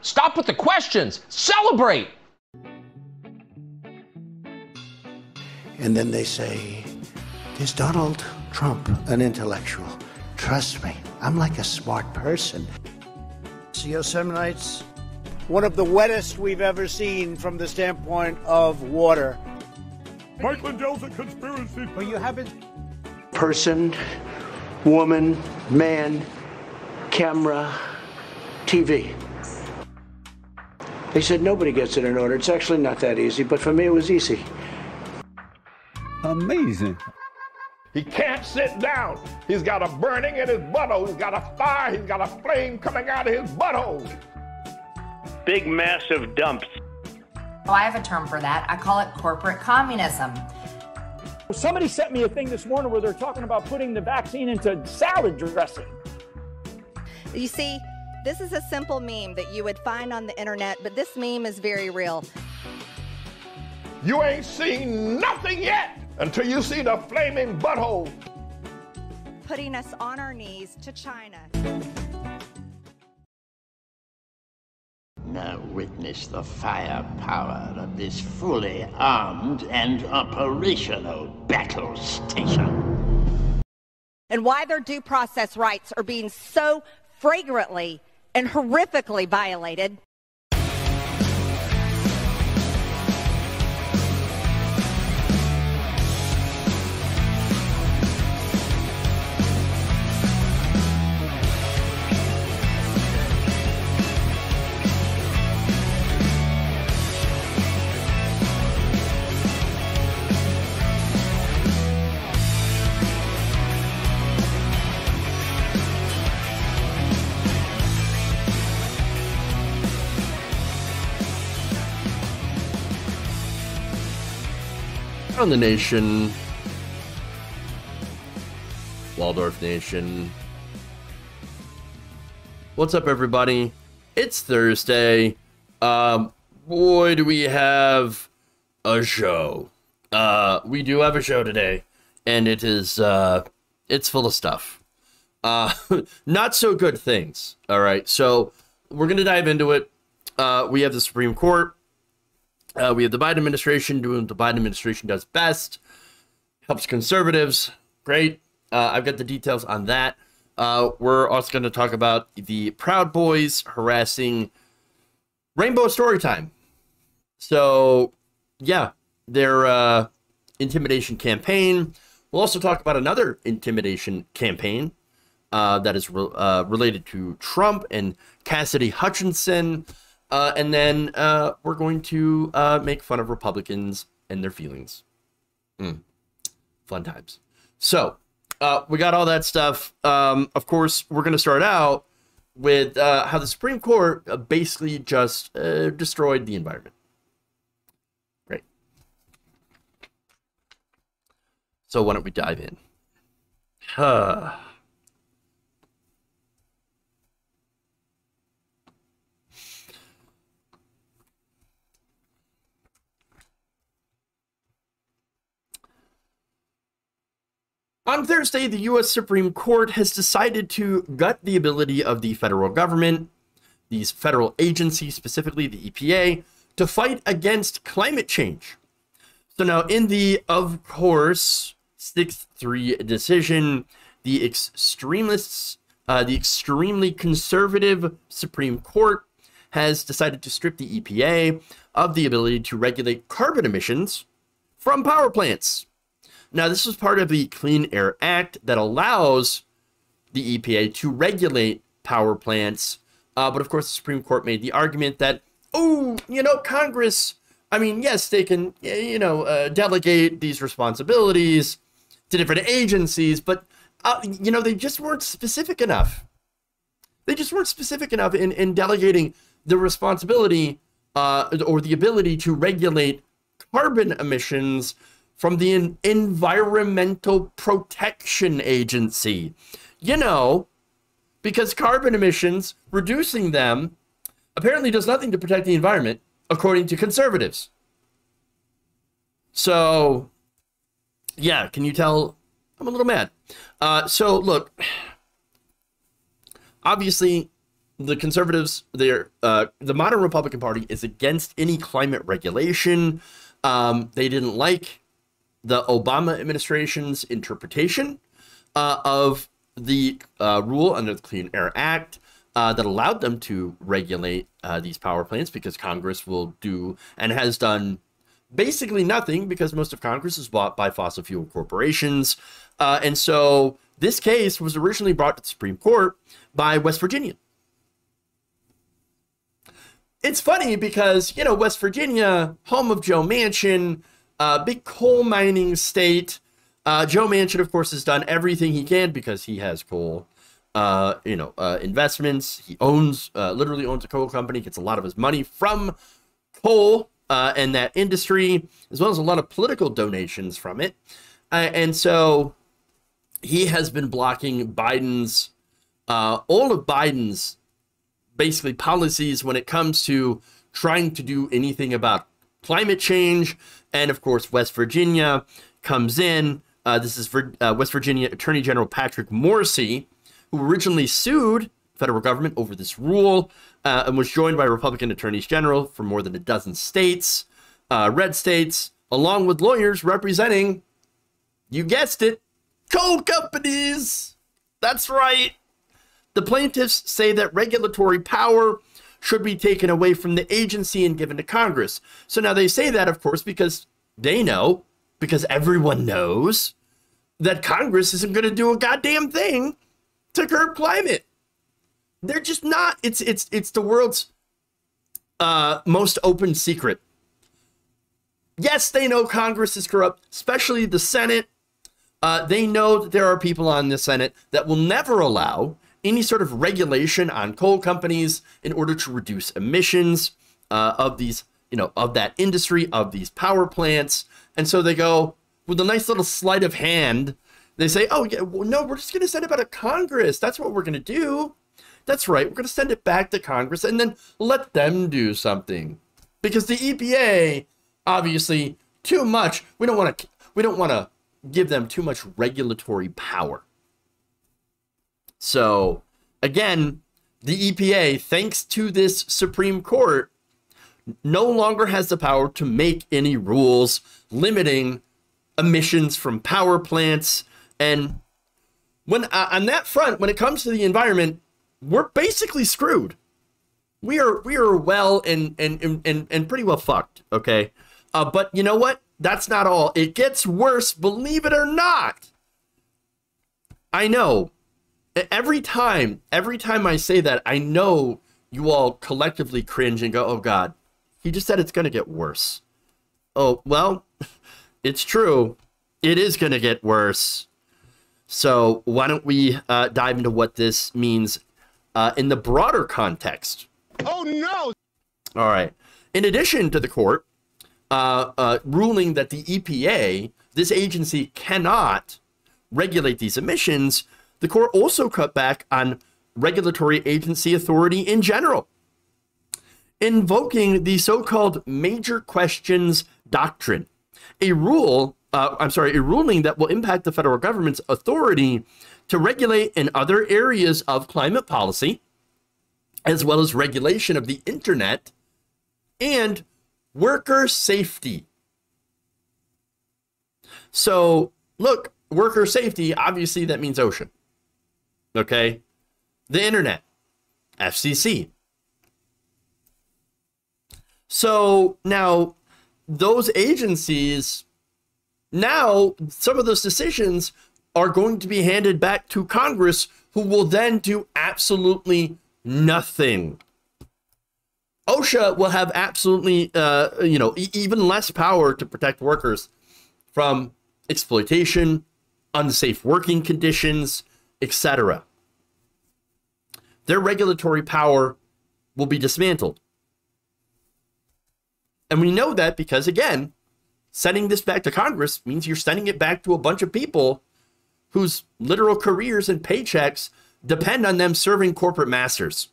Stop with the questions. Celebrate. And then they say, is Donald Trump an intellectual? Trust me, I'm like a smart person. Yosemite's one of the wettest we've ever seen from the standpoint of water. Mike Lindell's a conspiracy. But you haven't. Person, woman, man, camera, TV. They said nobody gets it in order. It's actually not that easy, but for me it was easy. Amazing. He can't sit down. He's got a burning in his butthole. He's got a fire. He's got a flame coming out of his butthole. Big, massive dumps. Oh, I have a term for that. I call it corporate communism. Somebody sent me a thing this morning where they're talking about putting the vaccine into salad dressing. You see, this is a simple meme that you would find on the internet, but this meme is very real. You ain't seen nothing yet until you see the flaming butthole. Putting us on our knees to China. Now witness the firepower of this fully armed and operational battle station. And why their due process rights are being so flagrantly and horrifically violated. On the nation, Waldorf Nation. What's up, everybody? It's Thursday. Boy, do we have a show. We do have a show today, and it is it's full of stuff. Not so good things. All right, so we're gonna dive into it. We have the Supreme Court. We have the Biden administration doing what the Biden administration does best. Helps conservatives. Great. I've got the details on that. We're also going to talk about the Proud Boys harassing Rainbow Storytime. So, yeah, their intimidation campaign. We'll also talk about another intimidation campaign that is related to Trump and Cassidy Hutchinson. And then we're going to make fun of Republicans and their feelings. Fun times. So we got all that stuff. Of course, we're going to start out with how the Supreme Court basically just destroyed the environment. Great. So why don't we dive in? On Thursday, the U.S. Supreme Court has decided to gut the ability of the federal government, these federal agencies, specifically the EPA, to fight against climate change. So now in the, of course, 6-3 decision, the extremely conservative Supreme Court has decided to strip the EPA of the ability to regulate carbon emissions from power plants. Now, this was part of the Clean Air Act that allows the EPA to regulate power plants. But of course, the Supreme Court made the argument that, oh, Congress, I mean, yes, they can, delegate these responsibilities to different agencies, but, they just weren't specific enough. They just weren't specific enough in delegating the responsibility or the ability to regulate carbon emissions from the Environmental Protection Agency. Because carbon emissions, reducing them, apparently does nothing to protect the environment, according to conservatives. So, yeah, can you tell I'm a little mad? So, look, obviously, the conservatives, the modern Republican Party is against any climate regulation. They didn't like the Obama administration's interpretation of the rule under the Clean Air Act that allowed them to regulate these power plants, because Congress will do and has done basically nothing, because most of Congress is bought by fossil fuel corporations. And so this case was originally brought to the Supreme Court by West Virginia. It's funny because, you know, West Virginia, home of Joe Manchin, big coal mining state. Joe Manchin, of course, has done everything he can because he has coal, investments. He literally owns a coal company, gets a lot of his money from coal and that industry, as well as a lot of political donations from it. And so he has been blocking all of Biden's basically policies when it comes to trying to do anything about climate change. And of course, West Virginia comes in. This is West Virginia Attorney General Patrick Morrisey, who originally sued the federal government over this rule and was joined by Republican attorneys general from more than a dozen states, red states, along with lawyers representing, you guessed it, coal companies. That's right. The plaintiffs say that regulatory power should be taken away from the agency and given to Congress. So now they say that, of course, because they know, because everyone knows, that Congress isn't going to do a goddamn thing to curb climate. They're just not. It's the world's most open secret. Yes, they know Congress is corrupt, especially the Senate. They know that there are people on the Senate that will never allow any sort of regulation on coal companies in order to reduce emissions of these, of that industry, of these power plants. And so they go with a nice little sleight of hand. They say, oh, yeah, well, no, we're just going to send it back to Congress. That's what we're going to do. That's right. We're going to send it back to Congress and then let them do something, because the EPA, obviously, too much. We don't want to give them too much regulatory power. So, again, the EPA, thanks to this Supreme Court, no longer has the power to make any rules limiting emissions from power plants. And when on that front, when it comes to the environment, we're basically screwed. We are well and pretty well fucked, okay? But you know what? That's not all. It gets worse, believe it or not. I know. Every time I say that, I know you all collectively cringe and go, oh God, he just said it's going to get worse. Oh, well, it's true. It is going to get worse. So why don't we dive into what this means in the broader context? Oh, no! All right. In addition to the court ruling that the EPA, this agency, cannot regulate these emissions, the court also cut back on regulatory agency authority in general, invoking the so-called major questions doctrine, a ruling that will impact the federal government's authority to regulate in other areas of climate policy, as well as regulation of the internet and worker safety. So, look, worker safety, obviously that means OSHA. Okay? The internet, FCC. So now those agencies, now some of those decisions are going to be handed back to Congress, who will then do absolutely nothing. OSHA will have absolutely, even less power to protect workers from exploitation, unsafe working conditions, etc. Their regulatory power will be dismantled. And we know that because, again, sending this back to Congress means you're sending it back to a bunch of people whose literal careers and paychecks depend on them serving corporate masters.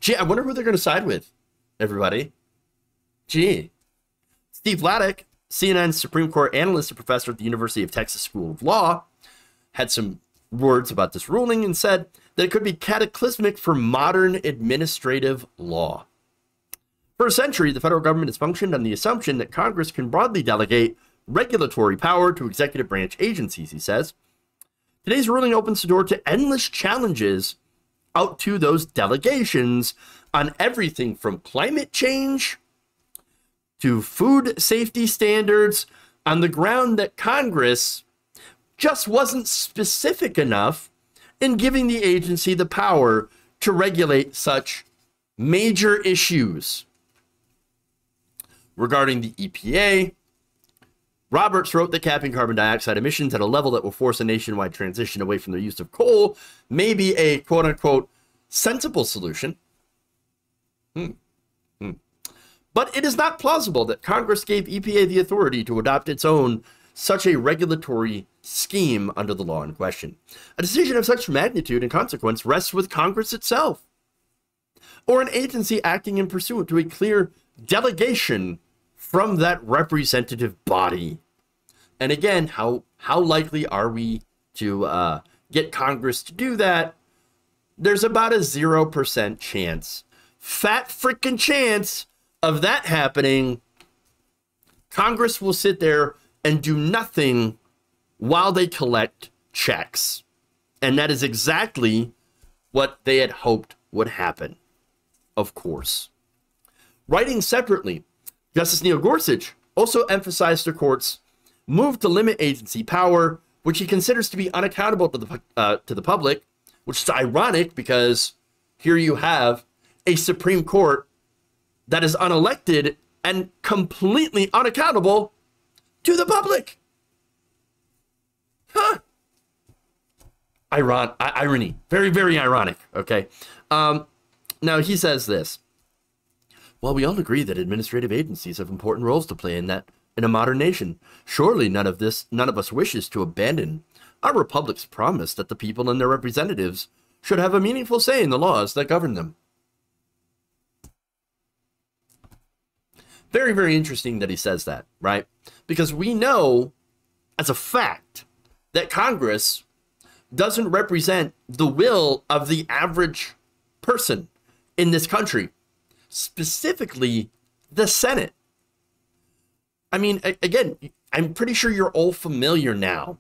Gee, I wonder who they're going to side with, everybody. Gee. Steve Vladeck, CNN's Supreme Court analyst and professor at the University of Texas School of Law, had some words about this ruling and said, that it could be cataclysmic for modern administrative law. For a century, the federal government has functioned on the assumption that Congress can broadly delegate regulatory power to executive branch agencies, he says. Today's ruling opens the door to endless challenges out to those delegations on everything from climate change to food safety standards, on the ground that Congress just wasn't specific enough in giving the agency the power to regulate such major issues. Regarding the EPA, Roberts wrote that capping carbon dioxide emissions at a level that will force a nationwide transition away from the use of coal may be a quote-unquote sensible solution. But it is not plausible that Congress gave EPA the authority to adopt its own such a regulatory scheme under the law in question. A decision of such magnitude and consequence rests with Congress itself, or an agency acting in pursuant to a clear delegation from that representative body. And again, how likely are we to get Congress to do that? There's about a 0% chance. Fat freaking chance of that happening. Congress will sit there and do nothing while they collect checks. And that is exactly what they had hoped would happen, of course. Writing separately, Justice Neil Gorsuch also emphasized the court's move to limit agency power, which he considers to be unaccountable to the public, which is ironic because here you have a Supreme Court that is unelected and completely unaccountable to the public. Huh. Irony. Very, very ironic. Okay. Now he says this. While we all agree that administrative agencies have important roles to play in a modern nation, surely none of us wishes to abandon our republic's promise that the people and their representatives should have a meaningful say in the laws that govern them. Very, very interesting that he says that, right? Because we know as a fact that Congress doesn't represent the will of the average person in this country, specifically the Senate. I mean, again, I'm pretty sure you're all familiar now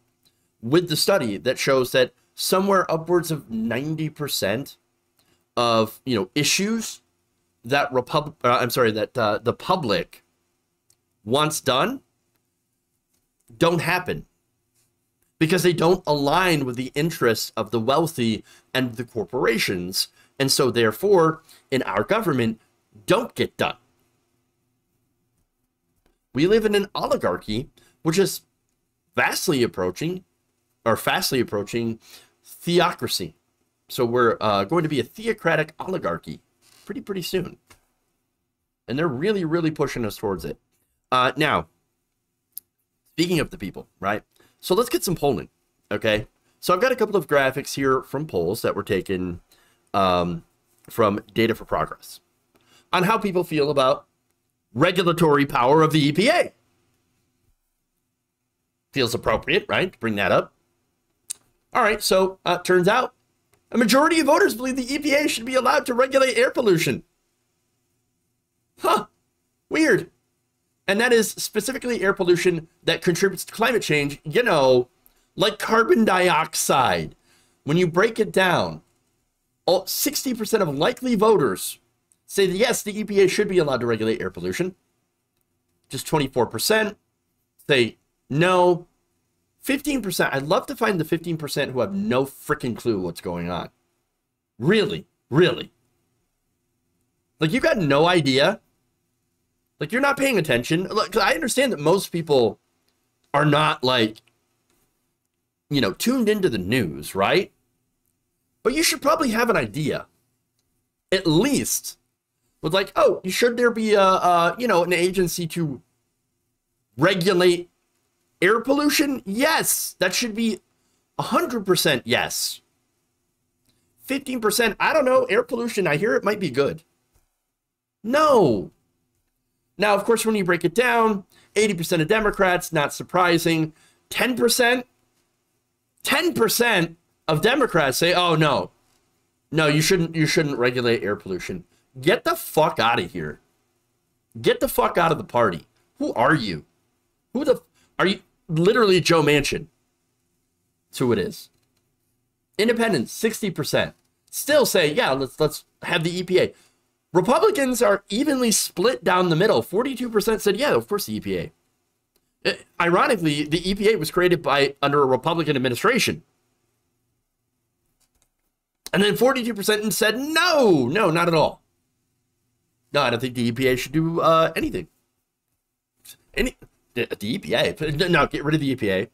with the study that shows that somewhere upwards of 90% of, issues that the public wants done don't happen because they don't align with the interests of the wealthy and the corporations, and so therefore in our government don't get done. We live in an oligarchy which is fastly approaching theocracy. So we're going to be a theocratic oligarchy pretty soon. And they're really, really pushing us towards it. Now, speaking of the people, right? So let's get some polling, okay? So I've got a couple of graphics here from polls that were taken from Data for Progress on how people feel about regulatory power of the EPA. Feels appropriate, right, to bring that up. All right, so turns out a majority of voters believe the EPA should be allowed to regulate air pollution. Huh, weird. And that is specifically air pollution that contributes to climate change, like carbon dioxide. When you break it down, 60% of likely voters say that yes, the EPA should be allowed to regulate air pollution. Just 24% say no. 15%, I'd love to find the 15% who have no freaking clue what's going on. Really, really. Like, you got no idea. Like, you're not paying attention. Look, I understand that most people are not, like, tuned into the news, right? But you should probably have an idea. At least with, like, oh, should there be an agency to regulate air pollution? Yes, that should be 100% yes. 15%, I don't know, air pollution, I hear it might be good. No. Now, of course, when you break it down, 80% of Democrats, not surprising. 10% of Democrats say, oh, no, No, you shouldn't regulate air pollution. Get the fuck out of here. Get the fuck out of the party. Who are you? Are you literally Joe Manchin? That's who it is. Independents, 60%. Still say, yeah, let's have the EPA. Republicans are evenly split down the middle. 42% said, yeah, of course the EPA. Ironically, the EPA was created under a Republican administration. And then 42% said, no, not at all. No, I don't think the EPA should do anything. The EPA? No, get rid of the EPA.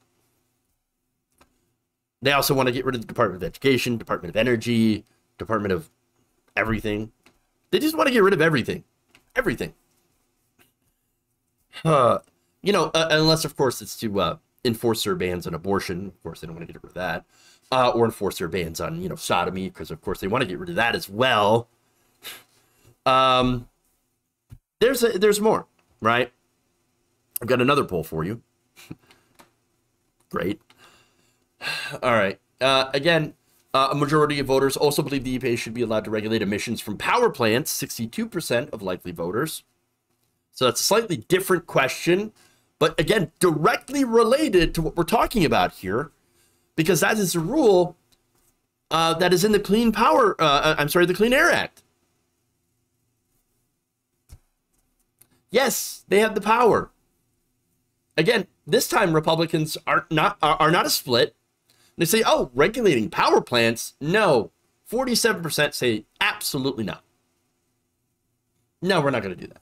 They also want to get rid of the Department of Education, Department of Energy, Department of everything. They just want to get rid of everything. Everything. Unless, of course, it's to enforce their bans on abortion. Of course, they don't want to get rid of that. Or enforce their bans on, sodomy, because, of course, they want to get rid of that as well. There's more, right? I've got another poll for you. Great. All right. Again, a majority of voters also believe the EPA should be allowed to regulate emissions from power plants, 62% of likely voters. So that's a slightly different question, but again, directly related to what we're talking about here, because that is a rule that is in the the Clean Air Act. Yes, they have the power. Again, this time Republicans are not a split. They say, oh, regulating power plants? No. 47% say absolutely not. No, we're not going to do that.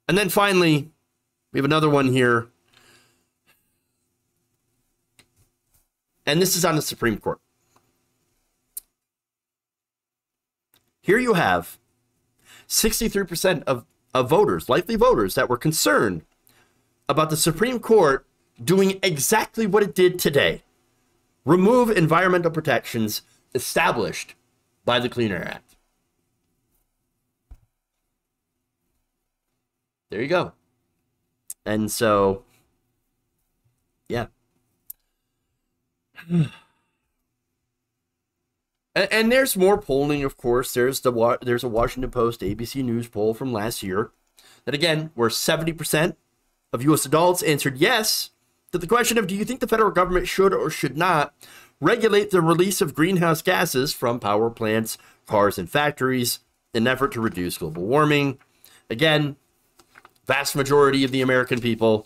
And then finally, we have another one here. And this is on the Supreme Court. Here you have 63% of voters, likely voters, that were concerned about the Supreme Court doing exactly what it did today. Remove environmental protections established by the Clean Air Act. There you go. And so, yeah. And there's more polling, of course. There's a Washington Post ABC News poll from last year that, again, where 70% of U.S. adults answered yes to the question of, do you think the federal government should or should not regulate the release of greenhouse gases from power plants, cars, and factories in an effort to reduce global warming? Again, vast majority of the American people,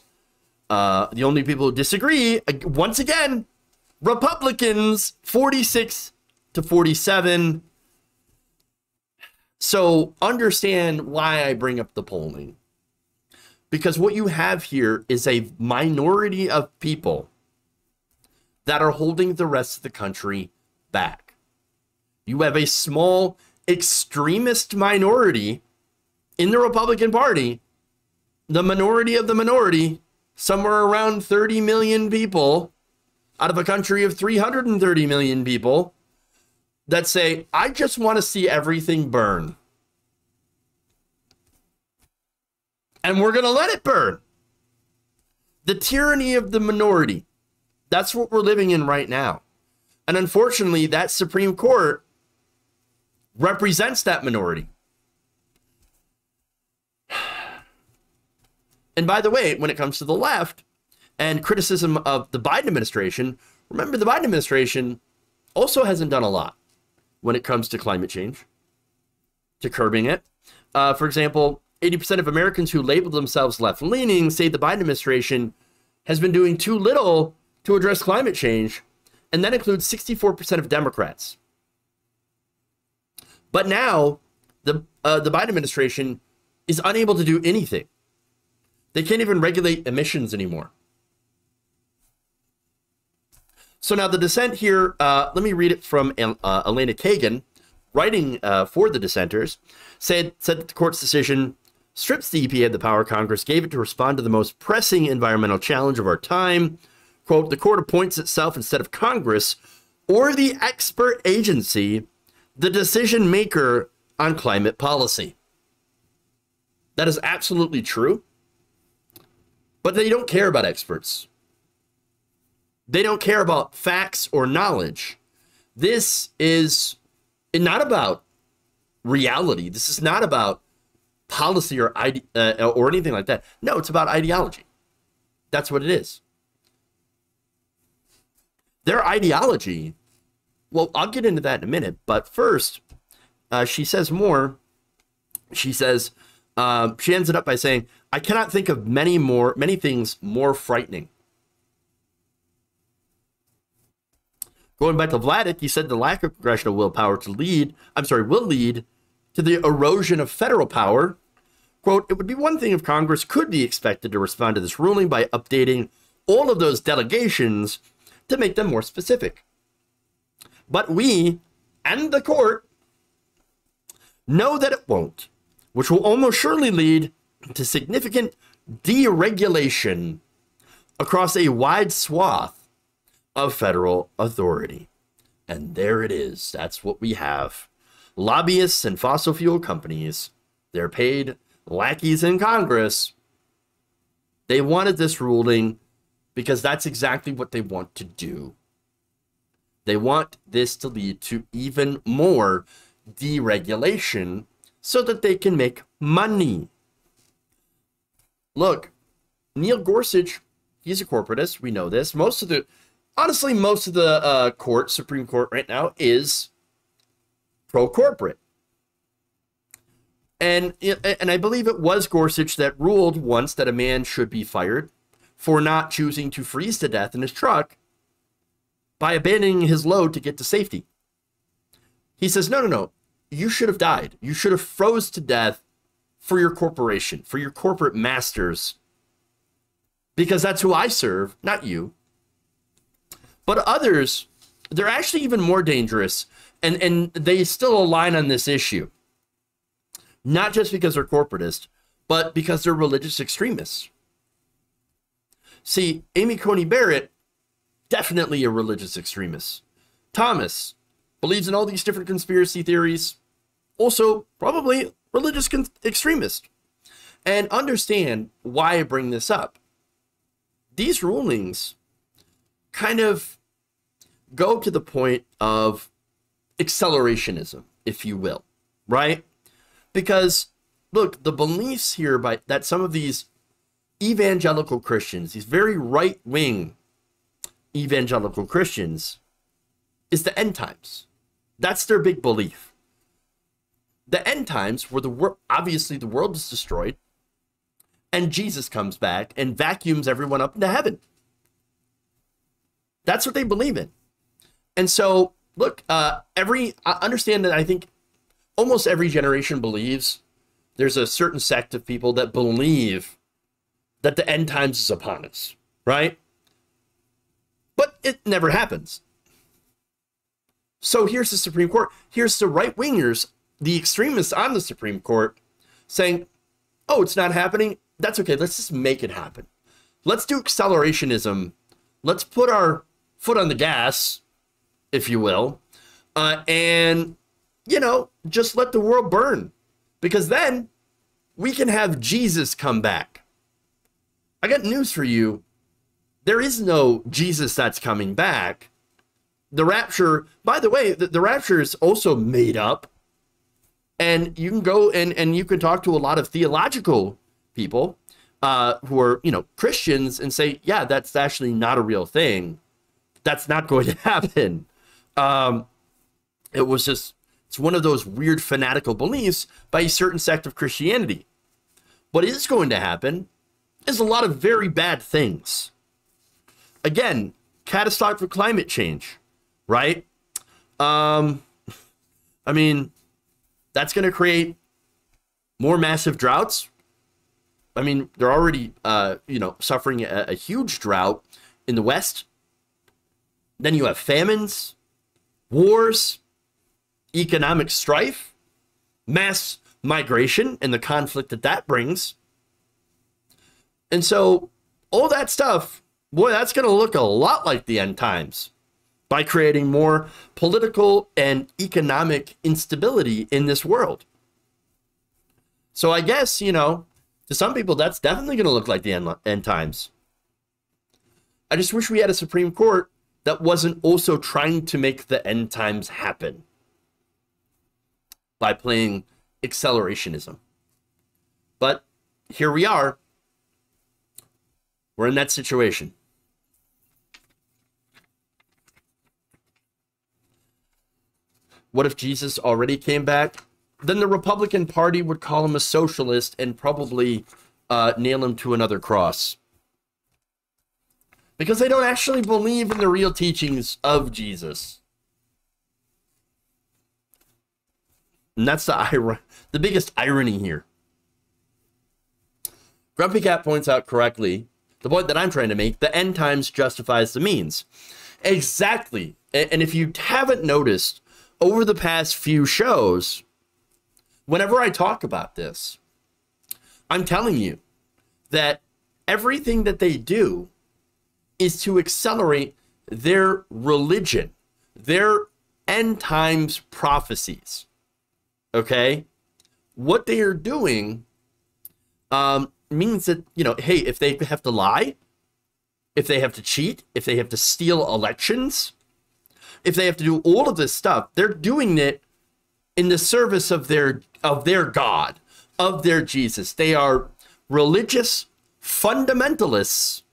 the only people who disagree, once again, Republicans, 46 to 47. So understand why I bring up the polling. Because what you have here is a minority of people that are holding the rest of the country back. You have a small extremist minority in the Republican Party, the minority of the minority, somewhere around 30 million people out of a country of 330 million people, that say, I just want to see everything burn. And we're going to let it burn. The tyranny of the minority. That's what we're living in right now. And unfortunately, that Supreme Court represents that minority. And by the way, when it comes to the left and criticism of the Biden administration, remember the Biden administration also hasn't done a lot when it comes to climate change, to curbing it. For example, 80% of Americans who label themselves left-leaning say the Biden administration has been doing too little to address climate change, and that includes 64% of Democrats. But now, the Biden administration is unable to do anything. They can't even regulate emissions anymore. So now the dissent here, let me read it from Elena Kagan, writing for the dissenters, said that the court's decision strips the EPA of the power Congress gave it to respond to the most pressing environmental challenge of our time. Quote, the court appoints itself instead of Congress or the expert agency, the decision maker on climate policy. That is absolutely true. But they don't care about experts. They don't care about facts or knowledge. This is not about reality. This is not about policy or anything like that. No, it's about ideology. That's what it is. Their ideology, well, I'll get into that in a minute, but first, she says more. She says, she ends it up by saying, I cannot think of many things more frightening. Going back to Vladeck, he said the lack of congressional willpower will lead to the erosion of federal power. Quote, it would be one thing if Congress could be expected to respond to this ruling by updating all of those delegations to make them more specific. But we and the court know that it won't, which will almost surely lead to significant deregulation across a wide swath of federal authority. And there it is. That's what we have. Lobbyists and fossil fuel companies, they're paid lackeys in Congress. They wanted this ruling because that's exactly what they want to do. They want this to lead to even more deregulation so that they can make money. Look, Neil Gorsuch, he's a corporatist. We know this. Most of the Supreme Court right now is pro-corporate. And I believe it was Gorsuch that ruled once that a man should be fired for not choosing to freeze to death in his truck by abandoning his load to get to safety. He says, no. You should have died. You should have froze to death for your corporation, for your corporate masters, because that's who I serve, not you. But others, they're actually even more dangerous, and they still align on this issue. Not just because they're corporatists, but because they're religious extremists. See, Amy Coney Barrett, definitely a religious extremist. Thomas believes in all these different conspiracy theories, also probably religious extremist. And understand why I bring this up. These rulings kind of go to the point of accelerationism, if you will, right? Because, look, the beliefs here that some of these evangelical Christians, these very right-wing evangelical Christians, is the end times. That's their big belief. The end times where obviously the world is destroyed and Jesus comes back and vacuums everyone up into heaven. That's what they believe in. And so, look, I understand that I think almost every generation believes there's a certain sect of people that believe that the end times is upon us, right? But it never happens. So here's the Supreme Court. Here's the right-wingers, the extremists on the Supreme Court, saying, oh, it's not happening. That's okay. Let's just make it happen. Let's do accelerationism. Let's put our foot on the gas, if you will, and, just let the world burn. Because then we can have Jesus come back. I got news for you. There is no Jesus that's coming back. The rapture, by the way, the rapture is also made up. And you can go and you can talk to a lot of theological people who are, Christians and say, yeah, that's actually not a real thing. That's not going to happen. It's one of those weird fanatical beliefs by a certain sect of Christianity. What is going to happen is a lot of very bad things. Again, catastrophic climate change, right? That's going to create more massive droughts. They're already, suffering a huge drought in the West. Then you have famines, wars, economic strife, mass migration, and the conflict that brings. And so all that stuff, boy, that's going to look a lot like the end times by creating more political and economic instability in this world. So I guess, to some people, that's definitely going to look like the end times. I just wish we had a Supreme Court that wasn't also trying to make the end times happen by playing accelerationism. But here we are. We're in that situation. What if Jesus already came back? Then the Republican Party would call him a socialist and probably nail him to another cross. Because they don't actually believe in the real teachings of Jesus. And that's the biggest irony here. Grumpy Cat points out correctly the point that I'm trying to make: the end times justifies the means. Exactly. And if you haven't noticed, over the past few shows, whenever I talk about this, I'm telling you that everything that they do is to accelerate their religion, their end times prophecies. Okay? What they are doing means that, you know, hey, if they have to lie, if they have to cheat, if they have to steal elections, if they have to do all of this stuff, they're doing it in the service of their God, of their Jesus. They are religious fundamentalists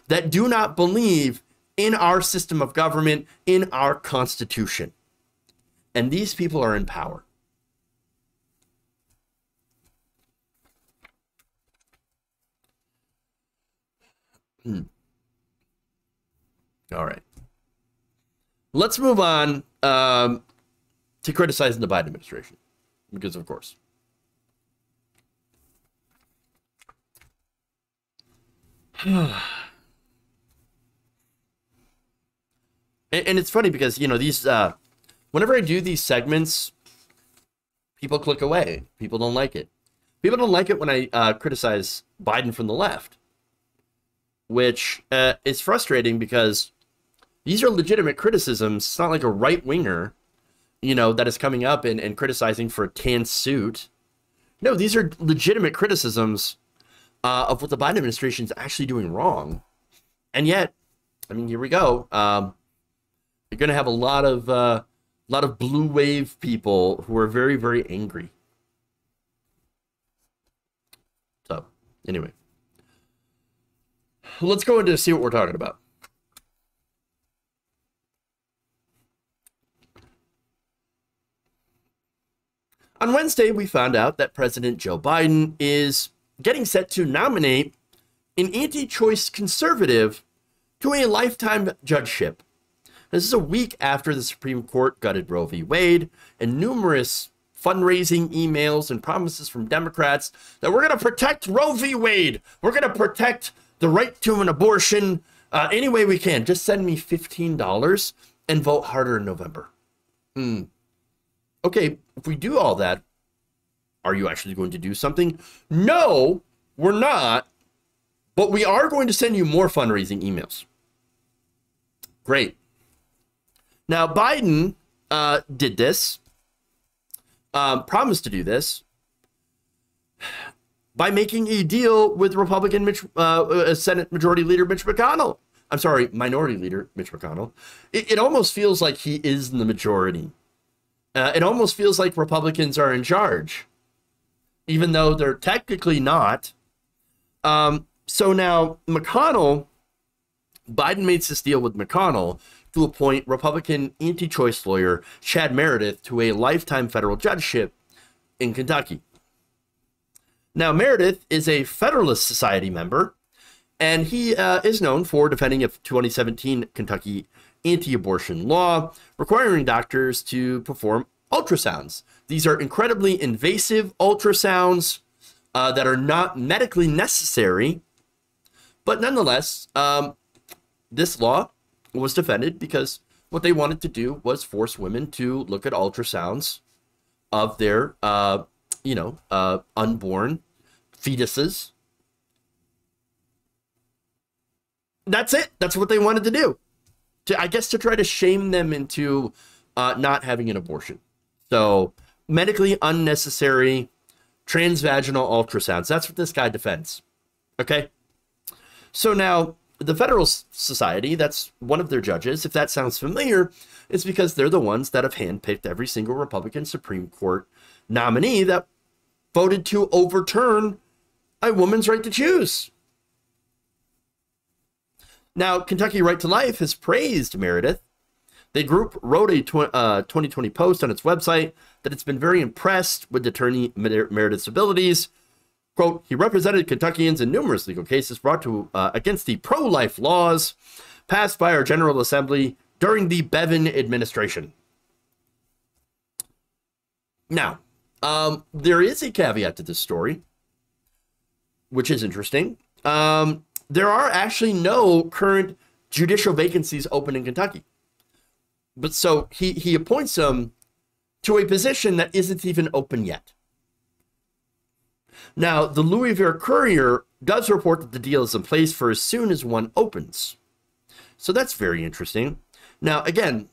that do not believe in our system of government, in our Constitution. And these people are in power. All right. Let's move on to criticizing the Biden administration. Because, of course. And it's funny because, you know, these, whenever I do these segments, people click away. People don't like it. People don't like it when I criticize Biden from the left, which is frustrating because these are legitimate criticisms. It's not like a right-winger, you know, that is coming up and criticizing for a tan suit. No, these are legitimate criticisms of what the Biden administration is actually doing wrong. And yet, I mean, here we go. You're going to have a lot of blue wave people who are very, very angry. So, anyway. Let's go into see what we're talking about. On Wednesday, we found out that President Joe Biden is getting set to nominate an anti-choice conservative to a lifetime judgeship. This is a week after the Supreme Court gutted Roe v. Wade and numerous fundraising emails and promises from Democrats that we're going to protect Roe v. Wade. We're going to protect the right to an abortion any way we can. Just send me $15 and vote harder in November. Okay, if we do all that, are you actually going to do something? No, we're not. But we are going to send you more fundraising emails. Great. Now, Biden did this, promised to do this, by making a deal with Republican Senate Majority Leader Mitch McConnell. I'm sorry, Minority Leader Mitch McConnell. It almost feels like he is in the majority. It almost feels like Republicans are in charge, even though they're technically not. So now Biden makes this deal with McConnell to appoint Republican anti-choice lawyer Chad Meredith to a lifetime federal judgeship in Kentucky. Now, Meredith is a Federalist Society member, and he is known for defending a 2017 Kentucky anti-abortion law requiring doctors to perform ultrasounds. These are incredibly invasive ultrasounds that are not medically necessary, but nonetheless, this law was defended because what they wanted to do was force women to look at ultrasounds of their, unborn fetuses. That's it. That's what they wanted to do. To try to shame them into not having an abortion. So medically unnecessary transvaginal ultrasounds. That's what this guy defends. Okay. So now the Federal Society, that's one of their judges. If that sounds familiar, it's because they're the ones that have handpicked every single Republican Supreme Court nominee that voted to overturn a woman's right to choose. Now, Kentucky Right to Life has praised Meredith. The group wrote a 2020 post on its website that it's been very impressed with attorney Meredith's abilities. Quote, he represented Kentuckians in numerous legal cases brought to against the pro-life laws passed by our General Assembly during the Bevin administration. Now, there is a caveat to this story, which is interesting. There are actually no current judicial vacancies open in Kentucky. But so he appoints them to a position that isn't even open yet. Now, the Louisville Courier does report that the deal is in place for as soon as one opens. So that's very interesting. Now, again,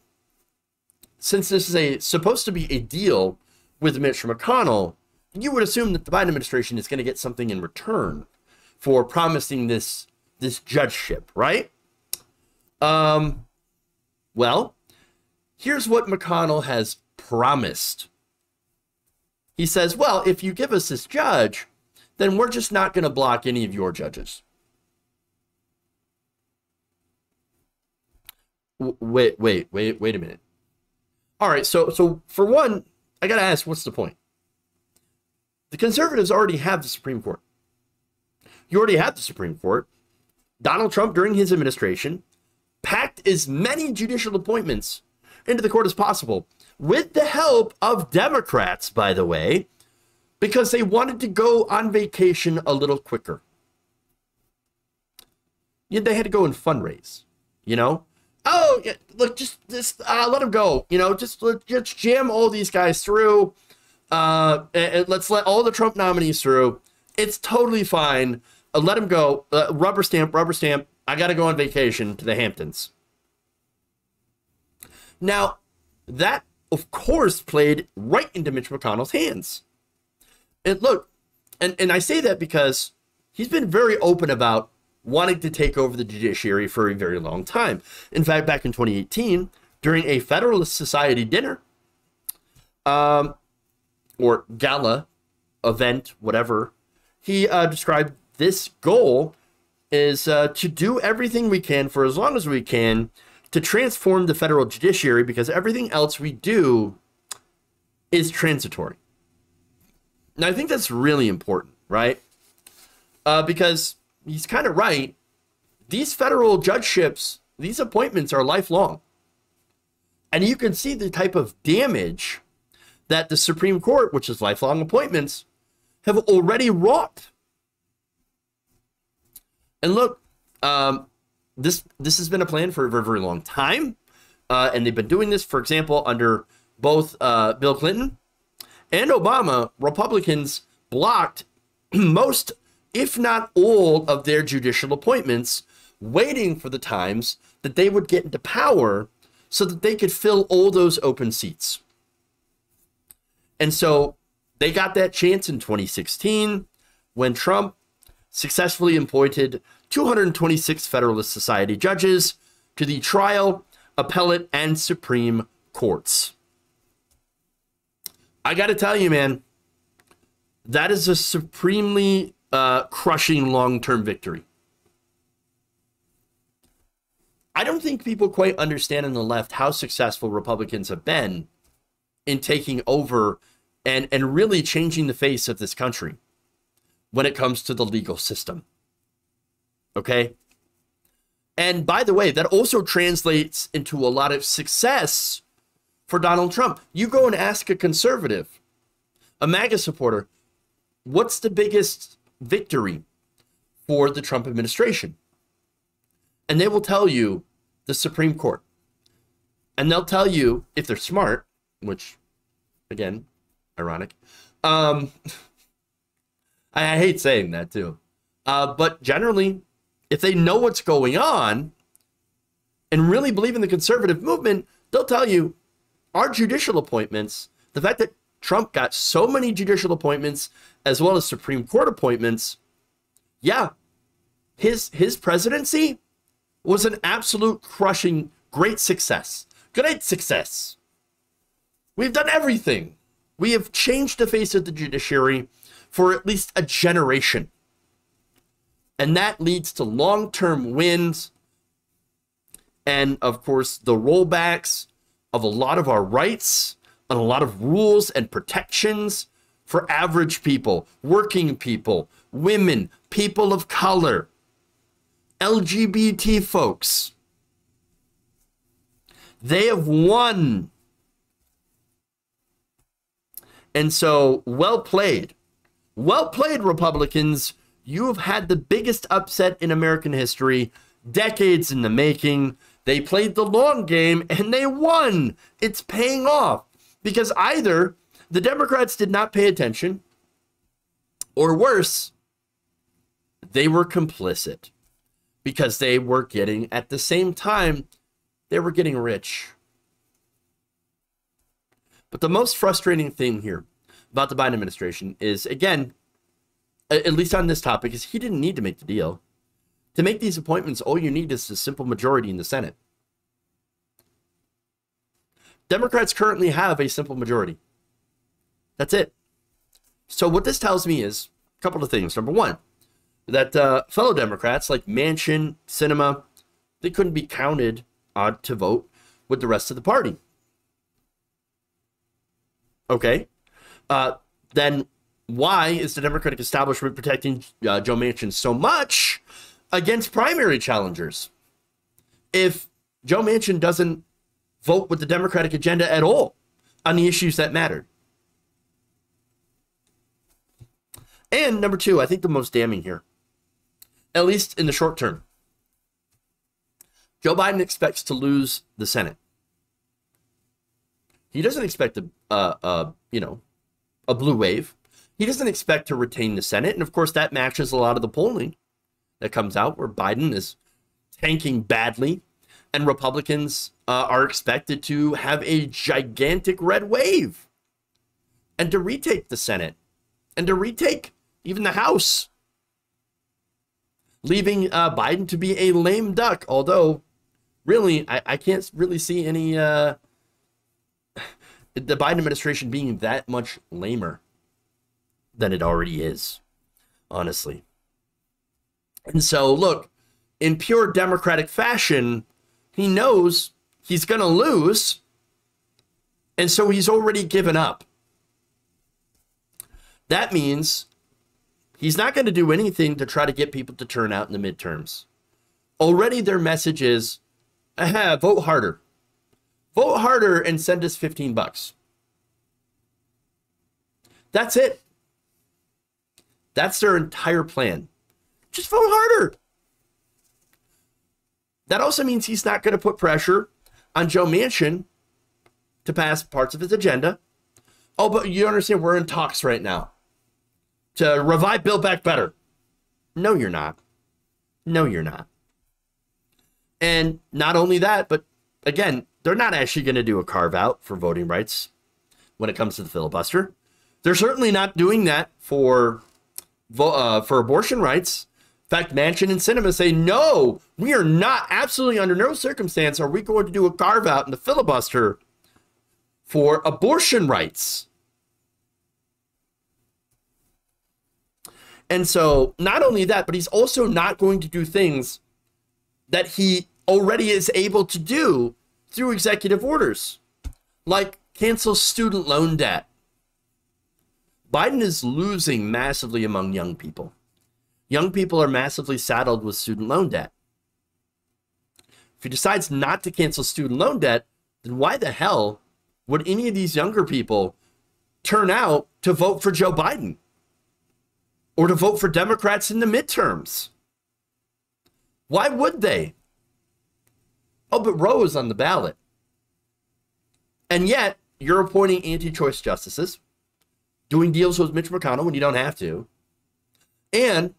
since this is supposed to be a deal with Mitch McConnell, you would assume that the Biden administration is going to get something in return for promising this judgeship, right? Well, here's what McConnell has promised. He says, well, if you give us this judge, then we're just not going to block any of your judges. Wait a minute. All right, so for one, I got to ask, what's the point? The conservatives already have the Supreme Court. You already have the Supreme Court. Donald Trump, during his administration, packed as many judicial appointments into the court as possible, with the help of Democrats, by the way, because they wanted to go on vacation a little quicker. Yeah, they had to go and fundraise, you know? Oh, yeah, look, just let them go, you know, just jam all these guys through, and let's let all the Trump nominees through. It's totally fine. Let them go. Rubber stamp. I got to go on vacation to the Hamptons. Now, that, of course, played right into Mitch McConnell's hands. And look, and I say that because he's been very open about wanting to take over the judiciary for a very long time. In fact, back in 2018, during a Federalist Society dinner, or gala event, whatever, he described this goal is to do everything we can for as long as we can to transform the federal judiciary, because everything else we do is transitory. Now, I think that's really important, right? Because he's kind of right. These federal judgeships, these appointments are lifelong. And you can see the type of damage that the Supreme Court, which is lifelong appointments, have already wrought. And look, this has been a plan for a very, very long time. And they've been doing this, for example, under both Bill Clinton and Obama. Republicans blocked most, if not all, of their judicial appointments, waiting for the times that they would get into power so that they could fill all those open seats. And so they got that chance in 2016 when Trump successfully appointed 226 Federalist Society judges to the trial, appellate, and Supreme Courts. I got to tell you, man, that is a supremely crushing long-term victory. I don't think people quite understand on the left how successful Republicans have been in taking over and really changing the face of this country when it comes to the legal system. Okay? And by the way, that also translates into a lot of success for Donald Trump. You go and ask a conservative, a MAGA supporter, what's the biggest victory for the Trump administration? And they will tell you the Supreme Court. And they'll tell you, if they're smart, which, again, ironic. I hate saying that too. But generally, if they know what's going on and really believe in the conservative movement, they'll tell you our judicial appointments, the fact that Trump got so many judicial appointments as well as Supreme Court appointments, yeah, his presidency was an absolute crushing, great success. Great success. We've done everything. We have changed the face of the judiciary for at least a generation. And that leads to long-term wins and, of course, the rollbacks of a lot of our rights and a lot of rules and protections for average people, working people, women, people of color, LGBT folks. They have won. And so, well played. Well played, Republicans. You have had the biggest upset in American history, decades in the making. They played the long game and they won. It's paying off because either the Democrats did not pay attention, or worse, they were complicit because they were getting, at the same time, they were getting rich. But the most frustrating thing here about the Biden administration is, again, at least on this topic, is he didn't need to make the deal. To make these appointments, all you need is a simple majority in the Senate. Democrats currently have a simple majority. That's it. So what this tells me is a couple of things. Number one, that fellow Democrats like Manchin, Sinema, they couldn't be counted to vote with the rest of the party. Okay. Then why is the Democratic establishment protecting Joe Manchin so much against primary challengers? If Joe Manchin doesn't vote with the Democratic agenda at all on the issues that matter. And number two, I think the most damning here, at least in the short term, Joe Biden expects to lose the Senate. He doesn't expect a blue wave. He doesn't expect to retain the Senate. And of course, that matches a lot of the polling that comes out where Biden is tanking badly and Republicans are expected to have a gigantic red wave and to retake the Senate and to retake even the House, leaving Biden to be a lame duck. Although, really, I can't really see any the Biden administration being that much lamer than it already is, honestly. And so, look, in pure Democratic fashion, he knows he's going to lose, and so he's already given up. That means he's not going to do anything to try to get people to turn out in the midterms. Already their message is, vote harder. Vote harder and send us $15. That's it. That's their entire plan. Just vote harder. That also means he's not going to put pressure on Joe Manchin to pass parts of his agenda. Oh, but you understand, we're in talks right now to revive Build Back Better. No, you're not. No, you're not. And not only that, but again, they're not actually going to do a carve out for voting rights when it comes to the filibuster. They're certainly not doing that for abortion rights. In fact, Manchin and Sinema say, no, we are not, absolutely under no circumstance are we going to do a carve out in the filibuster for abortion rights. And so not only that, but he's also not going to do things that he already is able to do through executive orders, like cancel student loan debt. Biden is losing massively among young people. Young people are massively saddled with student loan debt. If he decides not to cancel student loan debt, then why the hell would any of these younger people turn out to vote for Joe Biden or to vote for Democrats in the midterms? Why would they? Oh, but Roe is on the ballot. And yet, you're appointing anti-choice justices, doing deals with Mitch McConnell when you don't have to. And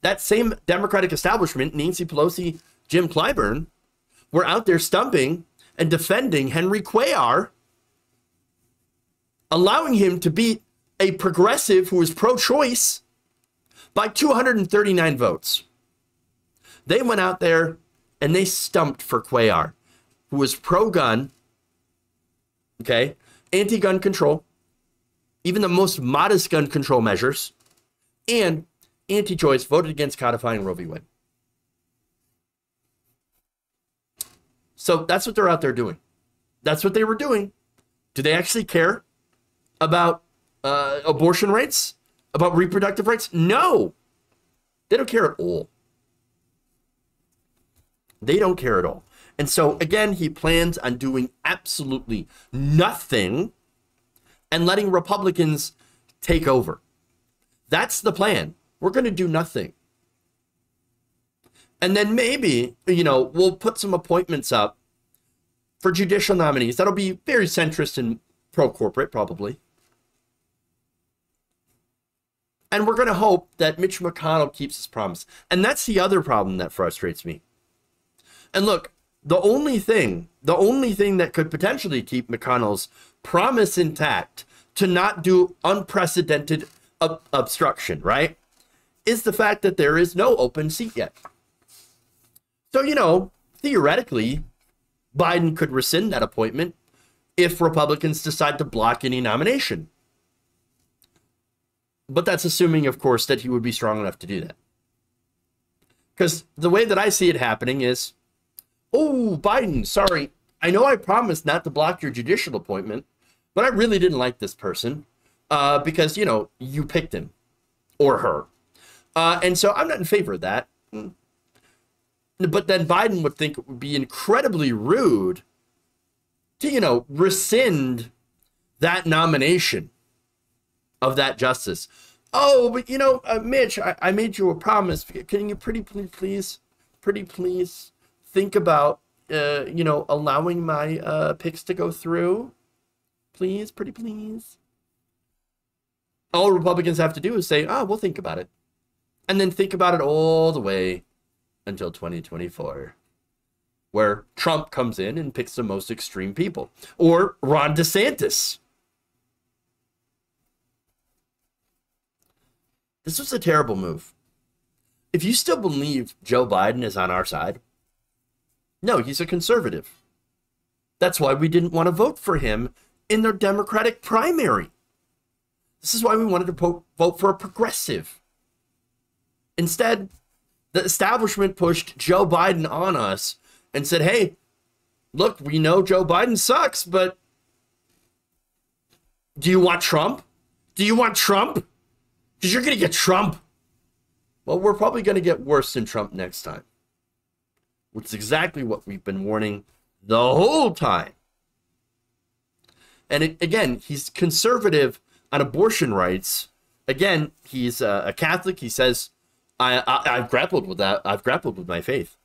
that same Democratic establishment, Nancy Pelosi, Jim Clyburn, were out there stumping and defending Henry Cuellar, allowing him to beat a progressive who is pro-choice by 239 votes. They went out there and they stumped for Cuellar, who was pro-gun, okay, anti-gun control, even the most modest gun control measures, and anti-choice, voted against codifying Roe v. Wade. So that's what they're out there doing. That's what they were doing. Do they actually care about abortion rights? About reproductive rights? No. They don't care at all. They don't care at all. And so, again, he plans on doing absolutely nothing and letting Republicans take over. That's the plan. We're going to do nothing. And then maybe, you know, we'll put some appointments up for judicial nominees. That'll be very centrist and pro-corporate, probably. And we're going to hope that Mitch McConnell keeps his promise. And that's the other problem that frustrates me. And look, the only thing that could potentially keep McConnell's promise intact to not do unprecedented obstruction, right, is the fact that there is no open seat yet. So, you know, theoretically, Biden could rescind that appointment if Republicans decide to block any nomination. But that's assuming, of course, that he would be strong enough to do that. Because the way that I see it happening is, oh, Biden, sorry, I know I promised not to block your judicial appointment, but I really didn't like this person because, you know, you picked him or her. And so I'm not in favor of that. But then Biden would think it would be incredibly rude to, you know, rescind that nomination of that justice. Oh, but, you know, Mitch, I made you a promise. Can you pretty please think about, you know, allowing my picks to go through? Please, pretty please. All Republicans have to do is say, oh, we'll think about it. And then think about it all the way until 2024, where Trump comes in and picks the most extreme people. Or Ron DeSantis. This was a terrible move. If you still believe Joe Biden is on our side, no, he's a conservative. That's why we didn't want to vote for him in the Democratic primary. This is why we wanted to vote for a progressive. Instead, the establishment pushed Joe Biden on us and said, hey, look, we know Joe Biden sucks, but do you want Trump? Do you want Trump? Because you're going to get Trump. Well, we're probably going to get worse than Trump next time, which is exactly what we've been warning the whole time. And again, he's conservative on abortion rights. Again, he's a Catholic. He says, I've grappled with that. I've grappled with my faith.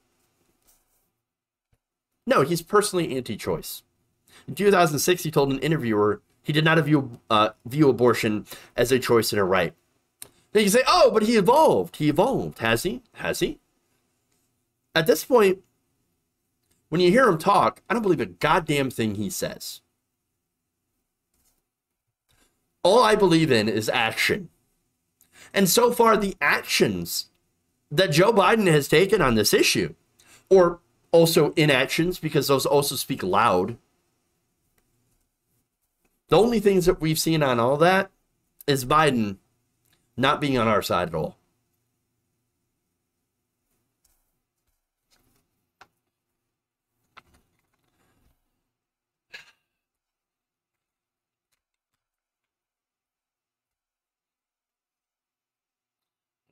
No, he's personally anti-choice. In 2006, he told an interviewer he did not view abortion as a choice and a right. Then you say, oh, but he evolved. He evolved. Has he? Has he? At this point, when you hear him talk, I don't believe a goddamn thing he says. All I believe in is action. And so far, the actions that Joe Biden has taken on this issue, or also inactions, because those also speak loud, the only things that we've seen on all that is Biden not being on our side at all.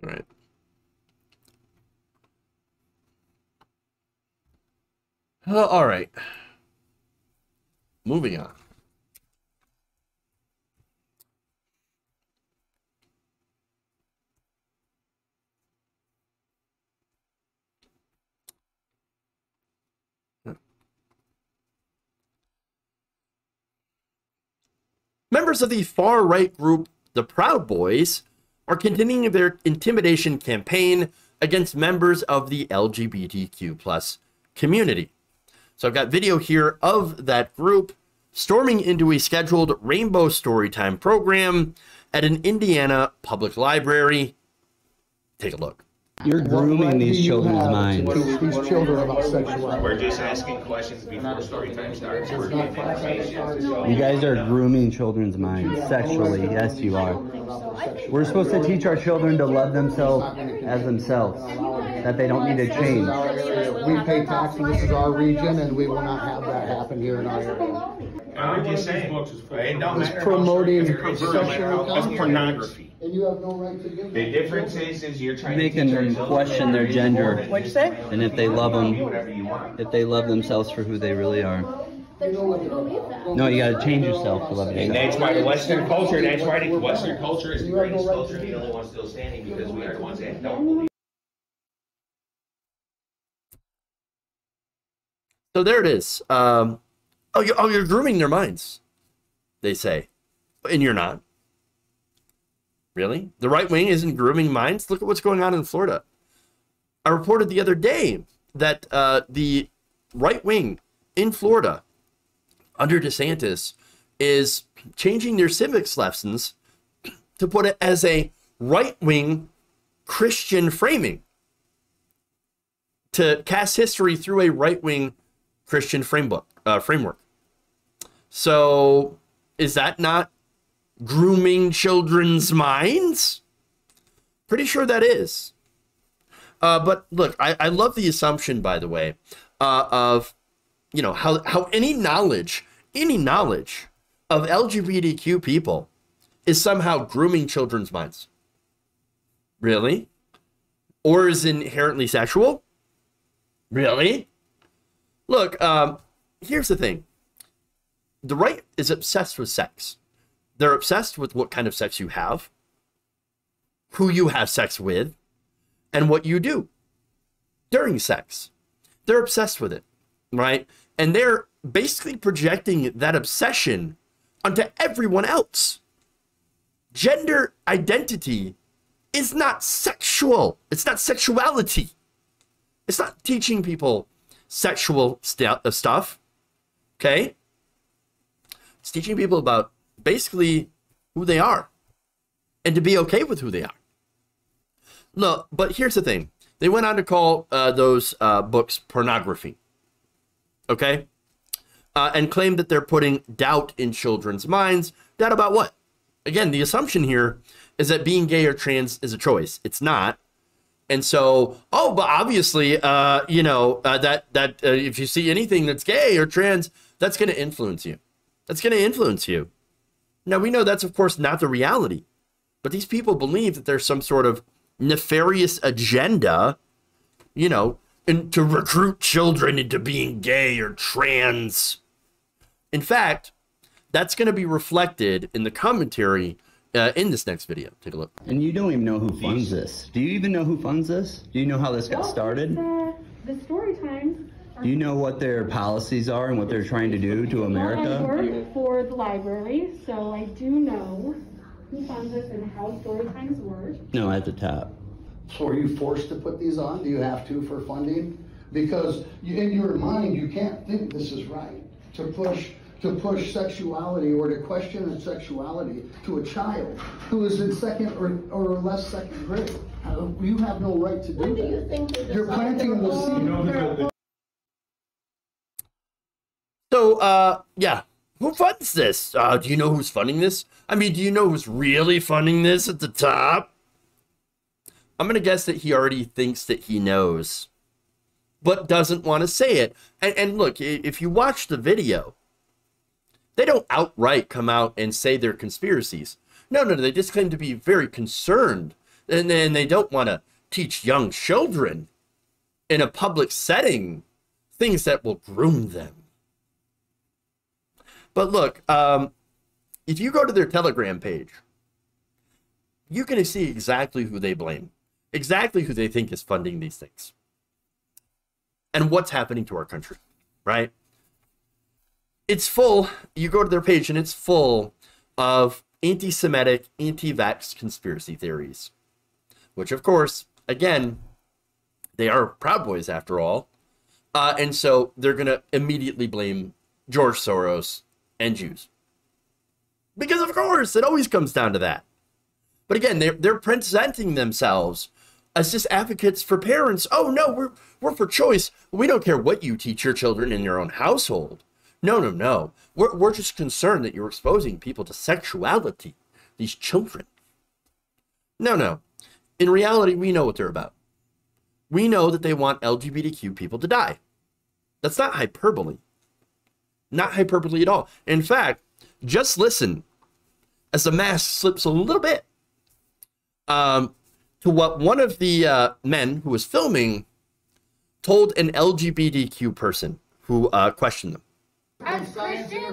All right. All right. Moving on. Members of the far-right group, the Proud Boys, are continuing their intimidation campaign against members of the LGBTQ+ community. So I've got video here of that group storming into a scheduled Rainbow Storytime program at an Indiana public library. Take a look. You're grooming these children's minds. These children about sexuality. We're just asking questions before story time starts. We're giving information. You guys are grooming children's minds sexually. Yes, you are. We're supposed to teach our children to love themselves as themselves, that they don't need to change. We pay taxes. This is our region, and we will not have that happen here in our area. I'm just saying, it don't It's matter promoting sexual pornography. And you have no right to give The difference is you're trying Making to them question their gender. What'd you say? And if they love them, if they love themselves for who they really are. No, you got to change yourself to love yourself. And that's why Western culture, Western culture is the greatest culture, the only one still standing, because we are the ones that don't believe. So there it is. You're grooming their minds, they say. And you're not. Really? The right wing isn't grooming minds? Look at what's going on in Florida. I reported the other day that the right wing in Florida, under DeSantis, is changing their civics lessons to put it as a right-wing Christian framing, to cast history through a right-wing Christian framework. So is that not grooming children's minds? Pretty sure that is. But look, I love the assumption, by the way, of, you know, how any knowledge of LGBTQ people is somehow grooming children's minds. Really? Or is inherently sexual? Really? Look, here's the thing. The right is obsessed with sex. They're obsessed with what kind of sex you have, who you have sex with, and what you do during sex. They're obsessed with it, right? And they're basically projecting that obsession onto everyone else. Gender identity is not sexual. It's not sexuality. It's not teaching people sexual stuff, okay? It's teaching people about basically who they are and to be okay with who they are. No, but here's the thing. They went on to call those books pornography, okay? And claim that they're putting doubt in children's minds. Doubt about what? Again, the assumption here is that being gay or trans is a choice. It's not. And so, but obviously, you know, that if you see anything that's gay or trans, that's going to influence you. That's going to influence you. Now, we know that's, of course, not the reality. But these people believe that there's some sort of nefarious agenda, you know, to recruit children into being gay or trans. In fact, that's going to be reflected in the commentary in this next video. Take a look. And you don't even know who funds this. Do you even know who funds this? Do you know how this got started? The story times. Do you know what their policies are and what they're trying to do to America? I work for the library, so I do know who funds this and how story times work. No, at the top. So are you forced to put these on? Do you have to for funding? Because in your mind, you can't think this is right. To push sexuality or to question its sexuality to a child who is in second or less second grade. You have no right to do that. You're planting the seed. So, yeah, who funds this? Do you know who's funding this? I mean, do you know who's really funding this at the top? I'm going to guess that he already thinks that he knows, but doesn't want to say it. And look, if you watch the video, they don't outright come out and say they're conspiracies. No, they just claim to be very concerned. And then they don't want to teach young children in a public setting things that will groom them. But look, if you go to their Telegram page, you're going to see exactly who they blame, exactly who they think is funding these things, and what's happening to our country, right? It's full, you go to their page, and it's full of anti-Semitic, anti-vax conspiracy theories, which, of course, again, they are Proud Boys after all, and so they're going to immediately blame George Soros and Jews. Because, of course, it always comes down to that. But again, they're presenting themselves as just advocates for parents. Oh no, we're for choice. We don't care what you teach your children in your own household. No, no, no. We're just concerned that you're exposing people to sexuality, these children. No, no. In reality, we know what they're about. We know that they want LGBTQ people to die. That's not hyperbole. Not hyperbole at all. In fact, just listen as the mask slips a little bit to what one of the men who was filming told an LGBTQ person who questioned them.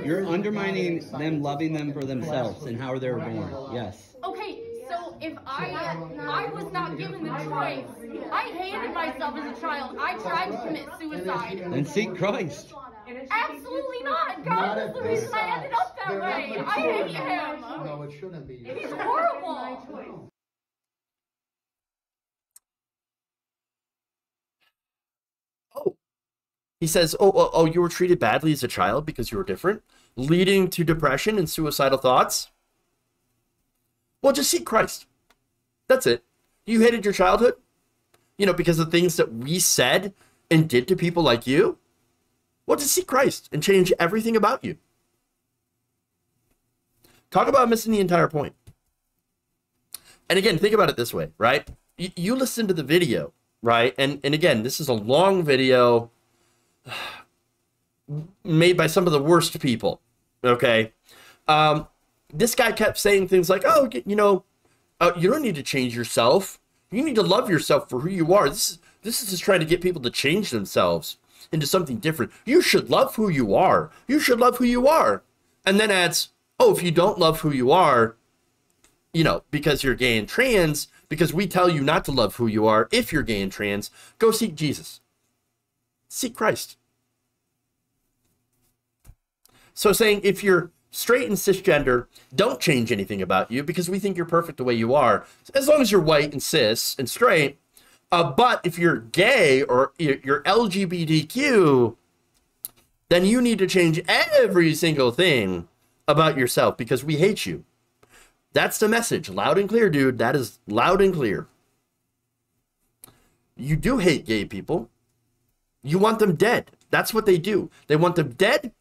You're undermining them loving them for themselves and how they're born. Yes. Okay, so if I was not given the choice, I hated myself as a child. I tried to commit suicide. Then seek Christ. Absolutely not. God is the reason I ended up that way. I hate him. No, it shouldn't be. He's horrible. He says, oh, you were treated badly as a child because you were different, leading to depression and suicidal thoughts. Well, just seek Christ. That's it. You hated your childhood, you know, because of things that we said and did to people like you. Well, just seek Christ and change everything about you. Talk about missing the entire point. And again, think about it this way, right? You listen to the video, right? And again, this is a long video made by some of the worst people, okay? This guy kept saying things like, oh, you know, you don't need to change yourself. You need to love yourself for who you are. This is just trying to get people to change themselves into something different. You should love who you are. You should love who you are. And then adds, oh, if you don't love who you are, you know, because you're gay and trans, because we tell you not to love who you are, if you're gay and trans, go seek Jesus. Seek Christ. So saying if you're straight and cisgender, don't change anything about you because we think you're perfect the way you are, as long as you're white and cis and straight. But if you're gay or you're LGBTQ, then you need to change every single thing about yourself because we hate you. That's the message. Loud and clear, dude. That is loud and clear. You do hate gay people. You want them dead. That's what they do. They want them dead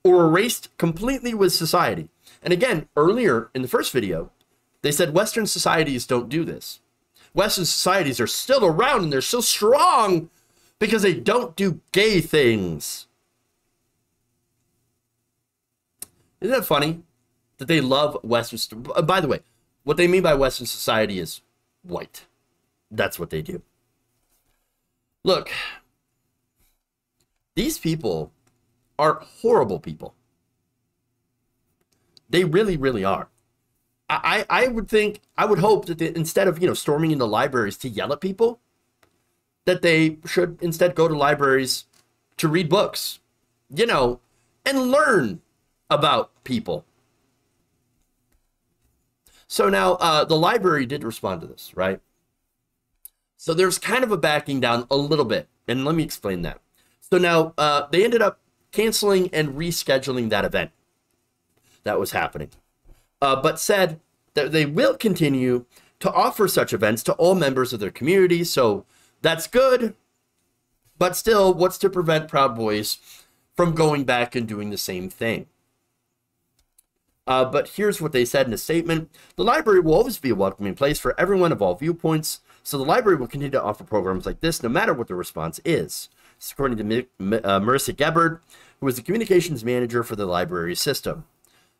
or erased completely with society. And again, earlier in the first video, they said Western societies don't do this. Western societies are still around and they're still strong because they don't do gay things. Isn't that funny that they love Western? By the way, what they mean by Western society is white. That's what they do. Look, these people are horrible people. They really, really are. I would hope that instead of, you know, storming into libraries to yell at people, that they should instead go to libraries to read books, you know, and learn about people. So now the library did respond to this, right? So there's kind of a backing down a little bit, and let me explain that. So now they ended up canceling and rescheduling that event that was happening, but said that they will continue to offer such events to all members of their community. So that's good, but still, what's to prevent Proud Boys from going back and doing the same thing? But here's what they said in a statement. The library will always be a welcoming place for everyone of all viewpoints, so the library will continue to offer programs like this no matter what the response is. This is according to Marissa Gebhard, who was the communications manager for the library system.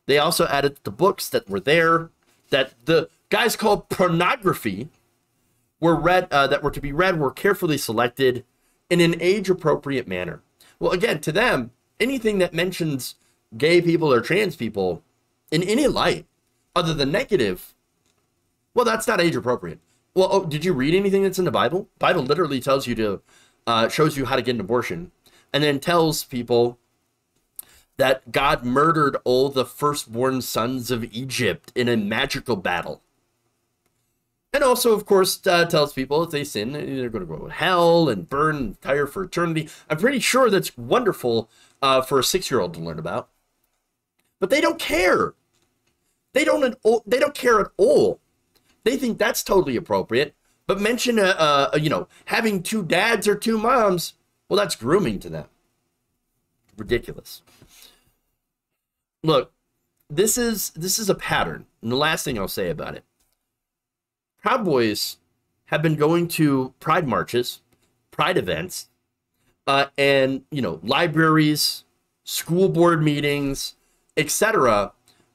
They also added the books that were there, that the guys called pornography were read, that were to be read, were carefully selected in an age-appropriate manner. Well, again, to them, anything that mentions gay people or trans people in any light other than negative, well, that's not age-appropriate. Well, oh, did you read anything that's in the Bible? Bible literally tells you to, shows you how to get an abortion, and then tells people that God murdered all the firstborn sons of Egypt in a magical battle. And also, of course, tells people if they sin, they're going to go to hell and burn and tire for eternity. I'm pretty sure that's wonderful for a 6-year-old to learn about. But they don't care. They don't care at all. They think that's totally appropriate. But mention, having two dads or two moms, well, that's grooming to them. Ridiculous. Look, this is a pattern. And the last thing I'll say about it. Proud Boys have been going to pride marches, pride events, and, libraries, school board meetings, etc.,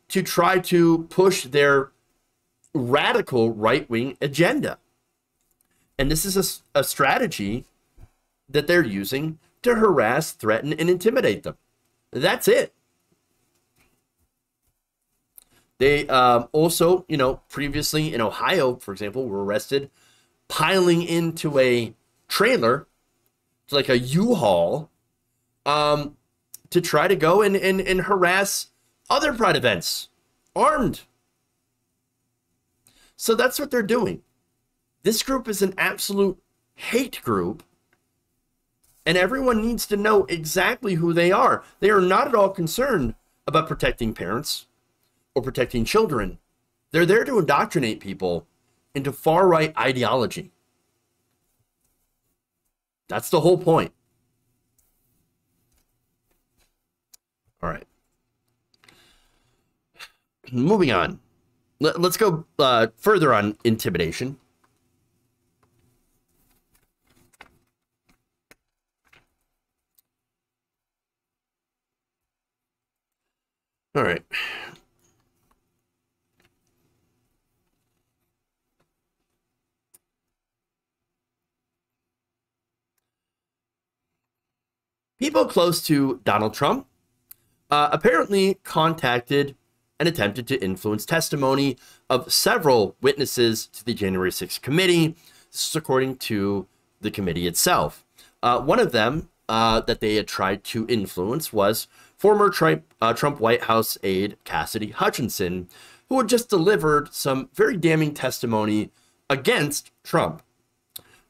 to try to push their radical right-wing agenda. And this is a strategy that they're using to harass, threaten, and intimidate them. That's it. They also, previously in Ohio, for example, were arrested piling into a trailer, like a U-Haul, to try to go and harass other pride events, armed. So that's what they're doing. This group is an absolute hate group, and everyone needs to know exactly who they are. They are not at all concerned about protecting parents or protecting children. They're there to indoctrinate people into far-right ideology. That's the whole point. All right. Moving on. Let's go further on intimidation. All right. People close to Donald Trump apparently contacted and attempted to influence testimony of several witnesses to the January 6th committee. This is according to the committee itself. One of them that they had tried to influence was former Trump White House aide Cassidy Hutchinson, who had just delivered some very damning testimony against Trump.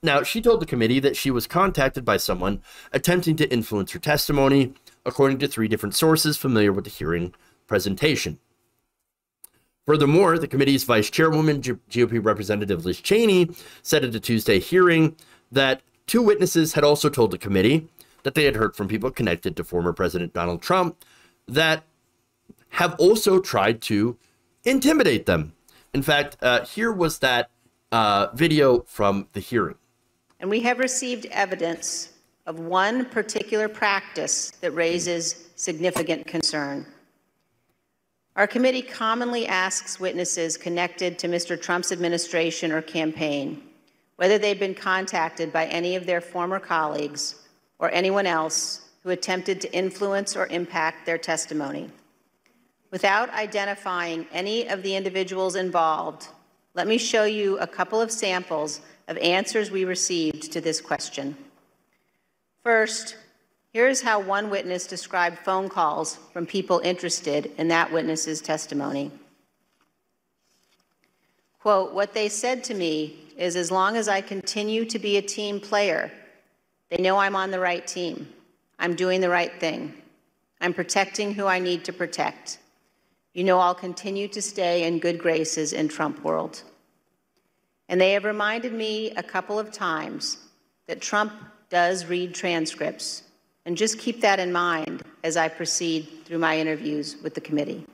Now, she told the committee that she was contacted by someone attempting to influence her testimony, according to 3 different sources familiar with the hearing presentation. Furthermore, the committee's vice chairwoman, GOP Representative Liz Cheney, said at a Tuesday hearing that 2 witnesses had also told the committee that they had heard from people connected to former President Donald Trump that have also tried to intimidate them. In fact, here was that video from the hearing. And we have received evidence of one particular practice that raises significant concern. Our committee commonly asks witnesses connected to Mr. Trump's administration or campaign whether they've been contacted by any of their former colleagues or anyone else who attempted to influence or impact their testimony. Without identifying any of the individuals involved, let me show you a couple of samples of answers we received to this question. First, here's how one witness described phone calls from people interested in that witness's testimony. Quote, "What they said to me is as long as I continue to be a team player, they know I'm on the right team. I'm doing the right thing. I'm protecting who I need to protect. You know I'll continue to stay in good graces in Trump world. And they have reminded me a couple of times that Trump does read transcripts, and just keep that in mind as I proceed through my interviews with the committee."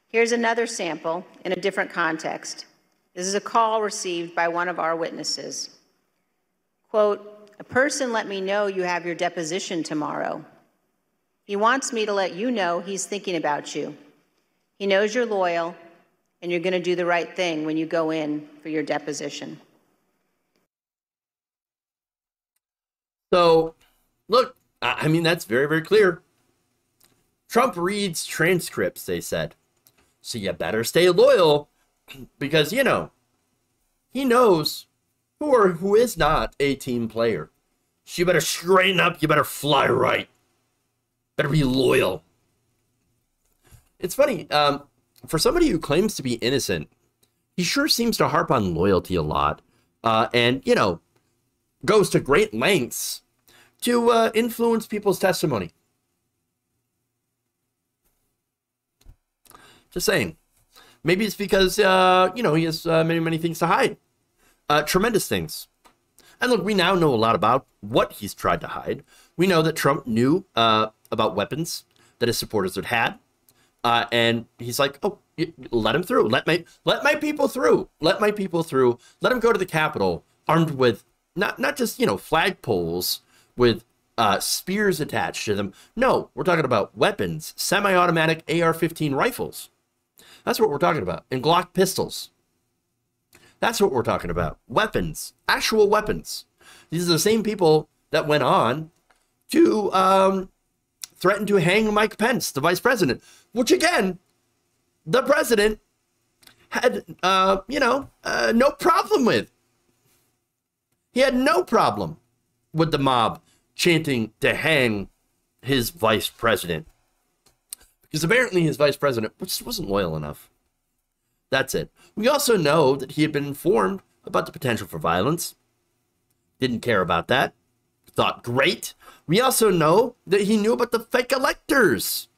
Here's another sample in a different context. This is a call received by one of our witnesses. Quote, "A person let me know you have your deposition tomorrow. He wants me to let you know he's thinking about you. He knows you're loyal and you're going to do the right thing when you go in for your deposition." So, look, I mean, that's very, very clear. Trump reads transcripts, they said. So you better stay loyal because, you know, he knows who is not a team player. So you better straighten up. You better fly right. Better be loyal. It's funny. For somebody who claims to be innocent, he sure seems to harp on loyalty a lot. And, you know, goes to great lengths to influence people's testimony. Just saying. Maybe it's because, he has many things to hide. Tremendous things. And look, we now know a lot about what he's tried to hide. We know that Trump knew about weapons that his supporters had had. And he's like, oh, let him through. Let my people through. Let my people through. Let him go to the Capitol armed with not just, flagpoles with spears attached to them. No, we're talking about weapons, semi-automatic AR-15 rifles. That's what we're talking about. And Glock pistols. That's what we're talking about. Weapons. Actual weapons. These are the same people that went on to threaten to hang Mike Pence, the vice president. Which, again, the president had, no problem with. He had no problem with the mob chanting to hang his vice president. Because apparently his vice president just wasn't loyal enough. That's it. We also know that he had been informed about the potential for violence. Didn't care about that. Thought great. We also know that he knew about the fake electors.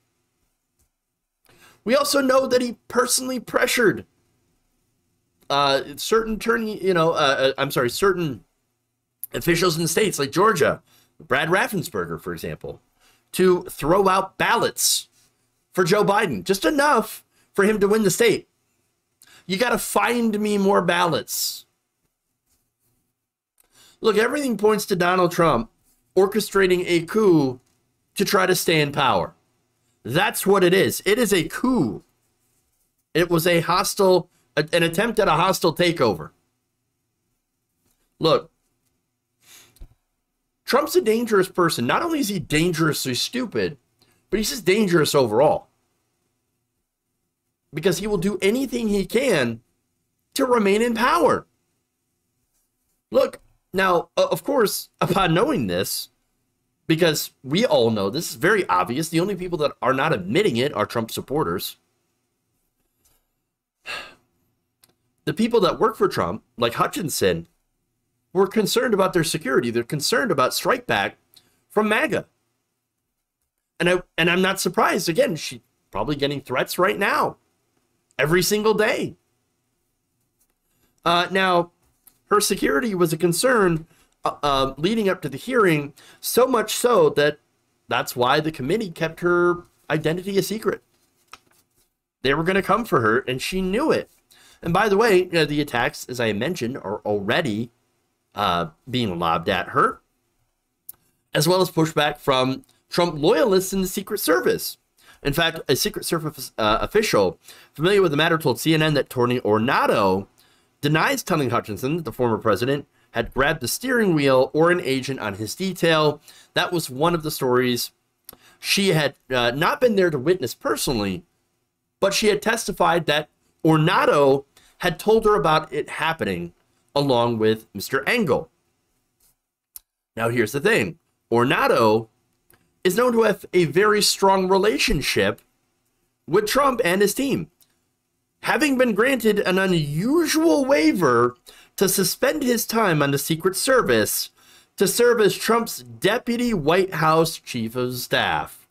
We also know that he personally pressured certain officials in states like Georgia, Brad Raffensperger, for example, to throw out ballots for Joe Biden, just enough for him to win the state. You got to find me more ballots. Look, everything points to Donald Trump orchestrating a coup to try to stay in power. That's what it is. It is a coup. It was an attempt at a hostile takeover. Look, Trump's a dangerous person. Not only is he dangerously stupid, but he's just dangerous overall. Because he will do anything he can to remain in power. Look, now, of course, upon knowing this, because we all know this is very obvious, the only people that are not admitting it are Trump supporters. The people that work for Trump, like Hutchinson, were concerned about their security. They're concerned about strike back from MAGA. And I'm not surprised. Again, she's probably getting threats right now. Every single day. Now, her security was a concern leading up to the hearing, so much so that that's why the committee kept her identity a secret. They were going to come for her, and she knew it. And by the way, the attacks, as I mentioned, are already being lobbed at her, as well as pushback from Trump loyalists in the Secret Service. In fact, a Secret Service official familiar with the matter told CNN that Tony Ornato denies telling Hutchinson that the former president had grabbed the steering wheel or an agent on his detail. That was one of the stories. She had not been there to witness personally, but she had testified that Ornato had told her about it happening along with Mr. Engel. Now, here's the thing. Ornato is known to have a very strong relationship with Trump and his team, having been granted an unusual waiver to suspend his time on the Secret Service to serve as Trump's deputy White House chief of staff.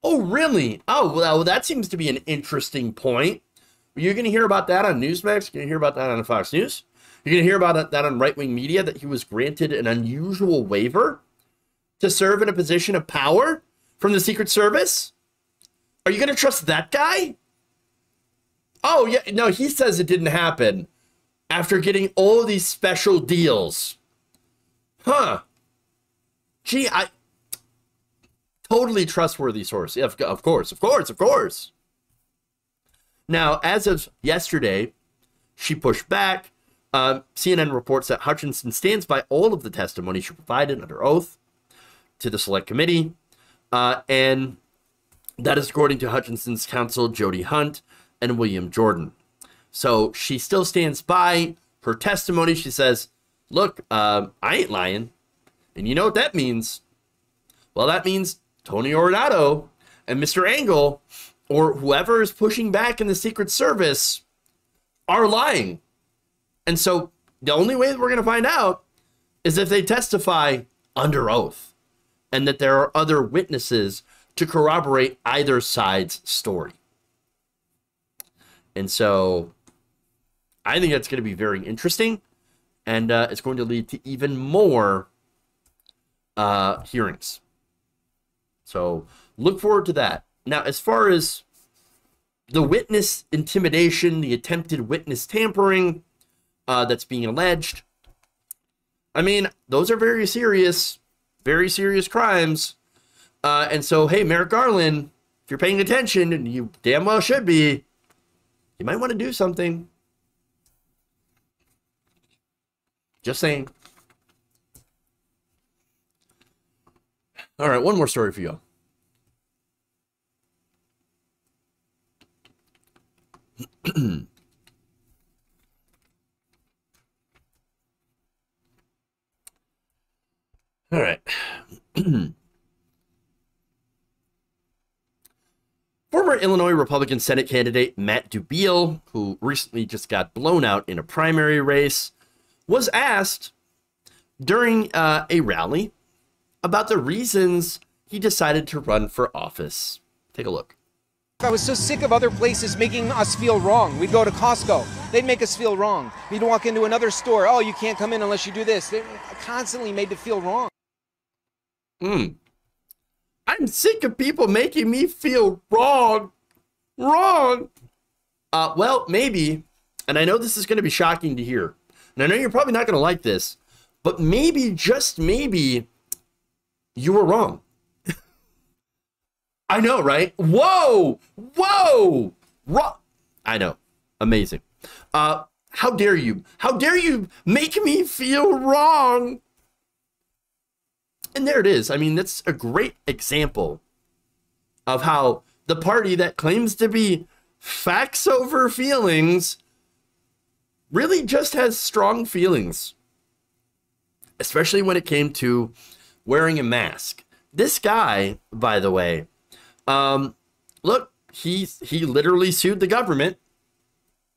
Oh, really? Oh, well, that seems to be an interesting point. You're going to hear about that on Newsmax. You're going to hear about that on Fox News. You're going to hear about that on right-wing media, that he was granted an unusual waiver to serve in a position of power from the Secret Service? Are you going to trust that guy? Oh, yeah. No, he says it didn't happen after getting all of these special deals. Huh. Gee, totally trustworthy source. Yeah, of course. Now, as of yesterday, she pushed back. CNN reports that Hutchinson stands by all of the testimony she provided under oath to the select committee. And that is according to Hutchinson's counsel, Jody Hunt and William Jordan. So she still stands by her testimony. She says, look, I ain't lying. And you know what that means? Well, that means Tony Ornato and Mr. Engel, or whoever is pushing back in the Secret Service, are lying. And so the only way that we're going to find out is if they testify under oath and that there are other witnesses to corroborate either side's story. And so I think that's going to be very interesting, and it's going to lead to even more hearings. So look forward to that. Now, as far as the witness intimidation, the attempted witness tampering that's being alleged, I mean, those are very serious crimes. And so, hey, Merrick Garland, if you're paying attention, and you damn well should be, you might want to do something. Just saying. All right, one more story for you. All right. Former Illinois Republican Senate candidate Matt Dubiel, who recently just got blown out in a primary race, was asked during a rally about the reasons he decided to run for office. Take a look. I was so sick of other places making us feel wrong. We'd go to Costco. They'd make us feel wrong. We'd walk into another store. Oh, you can't come in unless you do this. They constantly made to feel wrong. I'm sick of people making me feel wrong. Well, maybe, and I know this is going to be shocking to hear, and I know you're probably not going to like this, but maybe, just maybe, you were wrong. I know, right? Whoa! Wrong. I know. Amazing. How dare you? How dare you make me feel wrong? And there it is. I mean, that's a great example of how the party that claims to be facts over feelings really just has strong feelings, especially when it came to wearing a mask. This guy, by the way, look, he literally sued the government.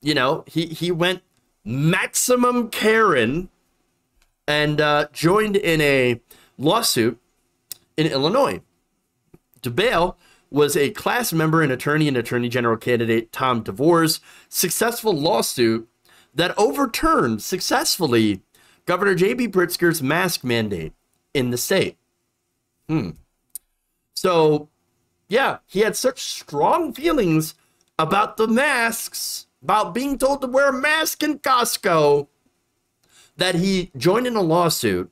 You know, he went maximum Karen and joined in a lawsuit in Illinois. Dubiel was a class member and attorney general candidate Tom DeVore's successful lawsuit that overturned successfully Governor J.B. Pritzker's mask mandate in the state. So, yeah, he had such strong feelings about the masks, about being told to wear a mask in Costco, that he joined in a lawsuit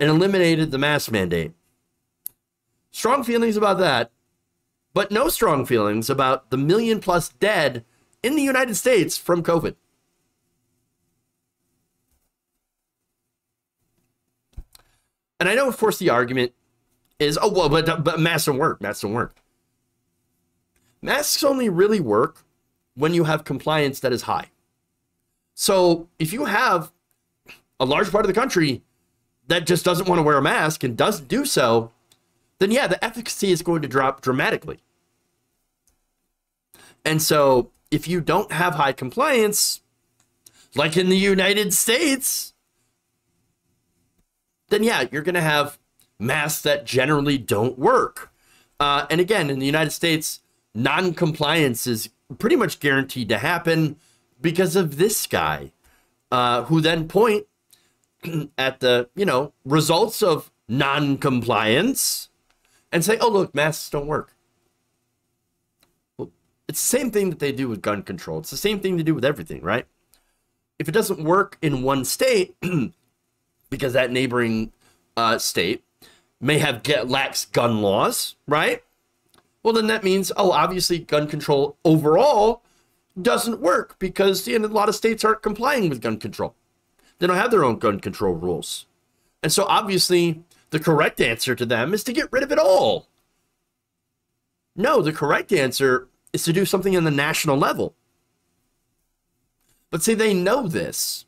and eliminated the mask mandate. Strong feelings about that, but no strong feelings about the 1 million+ dead in the United States from COVID. And I know, of course, the argument is, oh, well, but masks don't work. Masks don't work. Masks only really work when you have compliance that is high. So if you have a large part of the country that just doesn't want to wear a mask and doesn't do so, then yeah, the efficacy is going to drop dramatically. And so if you don't have high compliance, like in the United States, then yeah, you're going to have masks that generally don't work. And again, in the United States, non-compliance is pretty much guaranteed to happen because of this guy, who then point at the, results of non-compliance and say, oh, look, masks don't work. Well, it's the same thing that they do with gun control. It's the same thing they do with everything, right? If it doesn't work in one state, because that neighboring state may have lax gun laws, right? Well, then that means, oh, obviously gun control overall doesn't work because a lot of states aren't complying with gun control. They don't have their own gun control rules. And so obviously the correct answer to them is to get rid of it all. No, the correct answer is to do something on the national level. But see, they know this.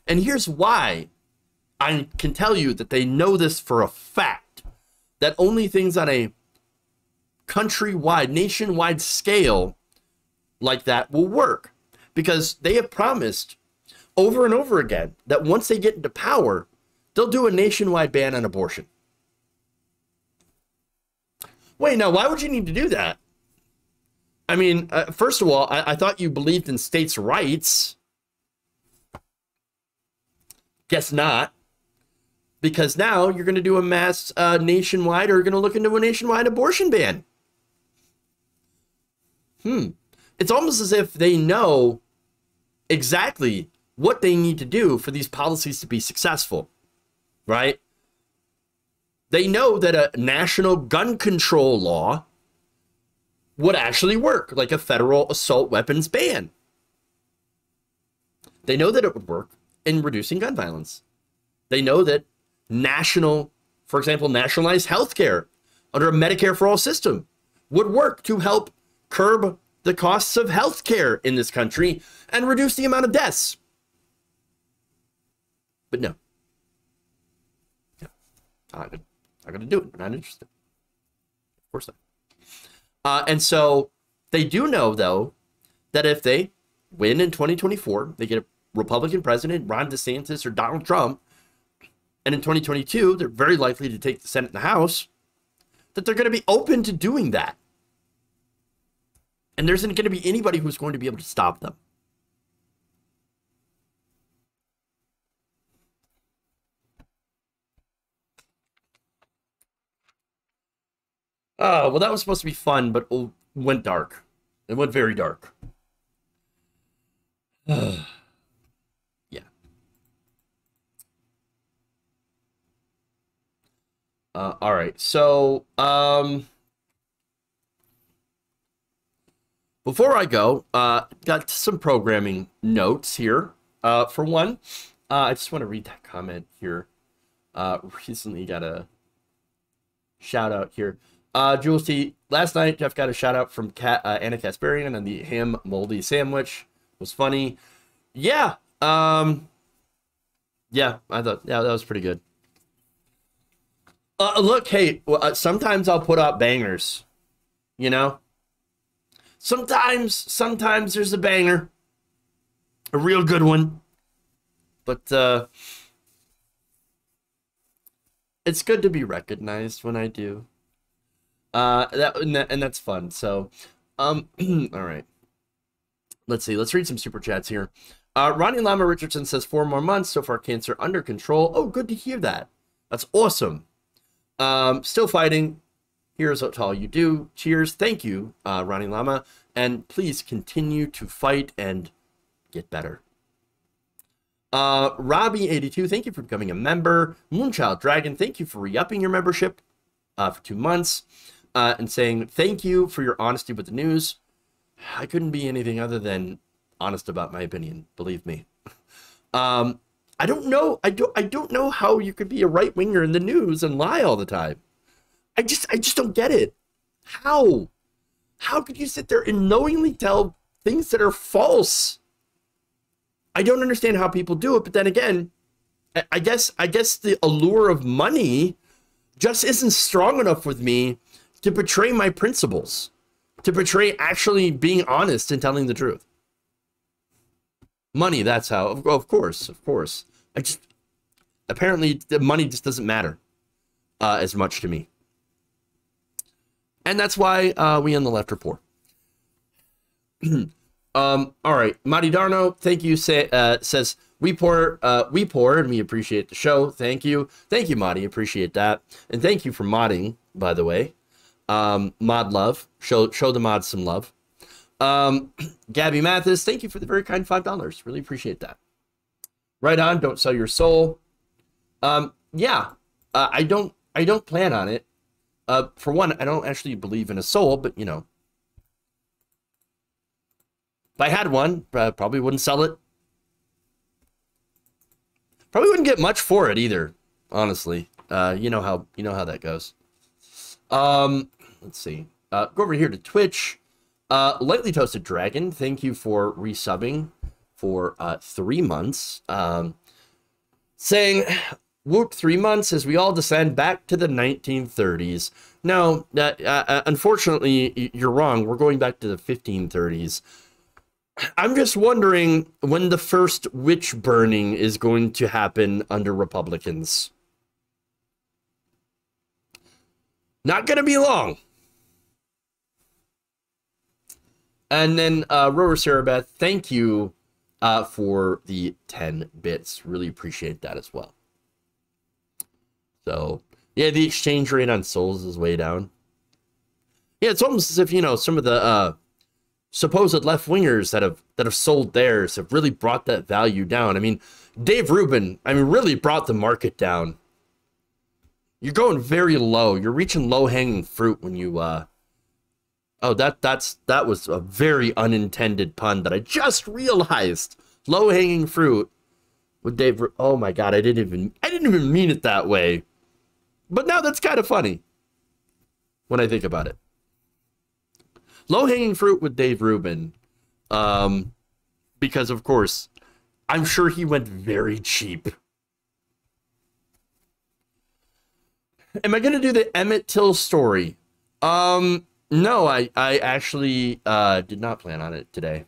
And here's why I can tell you that they know this for a fact, that only things on a countrywide, nationwide scale like that will work, because they have promised over and over again that once they get into power, they'll do a nationwide ban on abortion. Wait, now, why would you need to do that? I mean, first of all, I thought you believed in states' rights. Guess not. Because now you're going to do a mass nationwide, or you're going to look into a nationwide abortion ban. It's almost as if they know exactly what they need to do for these policies to be successful, right? They know that a national gun control law would actually work, like a federal assault weapons ban. They know that it would work in reducing gun violence. They know that for example, nationalized health care under a Medicare for All system would work to help curb the costs of health care in this country and reduce the amount of deaths. But no. I'm not going to do it. We're not interested. Of course not. And so they do know, though, that if they win in 2024, they get a Republican president, Ron DeSantis or Donald Trump, and in 2022, they're very likely to take the Senate and the House, that they're going to be open to doing that. And there isn't going to be anybody who's going to be able to stop them. Oh, well, that was supposed to be fun, but it went dark. It went very dark. Yeah. All right. So, before I go, got some programming notes here. For one, I just want to read that comment here. Recently got a shout out here. Jules T, last night Jeff got a shout out from Anna Kasparian on the ham moldy sandwich. It was funny. Yeah. Yeah, I thought, yeah, that was pretty good. Look, hey, sometimes I'll put out bangers, you know? Sometimes there's a banger, a real good one, but it's good to be recognized when I do. And that's fun. So, all right. Let's see. Let's read some super chats here. Ronnie Lama Richardson says 4 more months. So far, cancer under control. Oh, good to hear that. That's awesome. Still fighting. Here's what all you do. Cheers. Thank you, Ronnie Lama. And please continue to fight and get better. Robbie82, thank you for becoming a member. Moonchild Dragon, thank you for re-upping your membership for 2 months. And saying thank you for your honesty with the news. I couldn't be anything other than honest about my opinion, believe me. I don't know. I don't know how you could be a right winger in the news and lie all the time. I just don't get it. How could you sit there and knowingly tell things that are false? I don't understand how people do it. But then again, I guess the allure of money just isn't strong enough with me to betray my principles, to betray actually being honest and telling the truth. Money, that's how, of course. Apparently the money just doesn't matter as much to me. And that's why we on the left are poor. All right, Madi Darno, thank you, says, we poor, and we appreciate the show. Thank you, Madi, appreciate that. And thank you for modding, by the way. Mod love, show the mods some love. Gabby Mathis, thank you for the very kind $5. Really appreciate that. Right on, don't sell your soul. Yeah, I don't plan on it. For one, I don't actually believe in a soul, but you know, if I had one, probably wouldn't sell it. Probably wouldn't get much for it either, honestly. You know how that goes. Let's see. Go over here to Twitch. Lightly Toasted Dragon, thank you for resubbing for 3 months. Saying, whoop, 3 months as we all descend back to the 1930s. No, unfortunately, you're wrong. We're going back to the 1530s. I'm just wondering when the first witch burning is going to happen under Republicans. Not going to be long. And then Rower Sarabeth, thank you for the 10 bits. Really appreciate that as well. So, yeah, the exchange rate on souls is way down. Yeah, it's almost as if, you know, some of the supposed left-wingers that have sold theirs have really brought that value down. I mean, Dave Rubin, really brought the market down. You're going very low. You're reaching low-hanging fruit when you oh, that was a very unintended pun that I just realized. Low-hanging fruit with Dave. Oh my God, I didn't even mean it that way. But now that's kind of funny when I think about it. Low-hanging fruit with Dave Rubin, because of course, I'm sure he went very cheap. Am I gonna do the Emmett Till story? No, I actually did not plan on it today.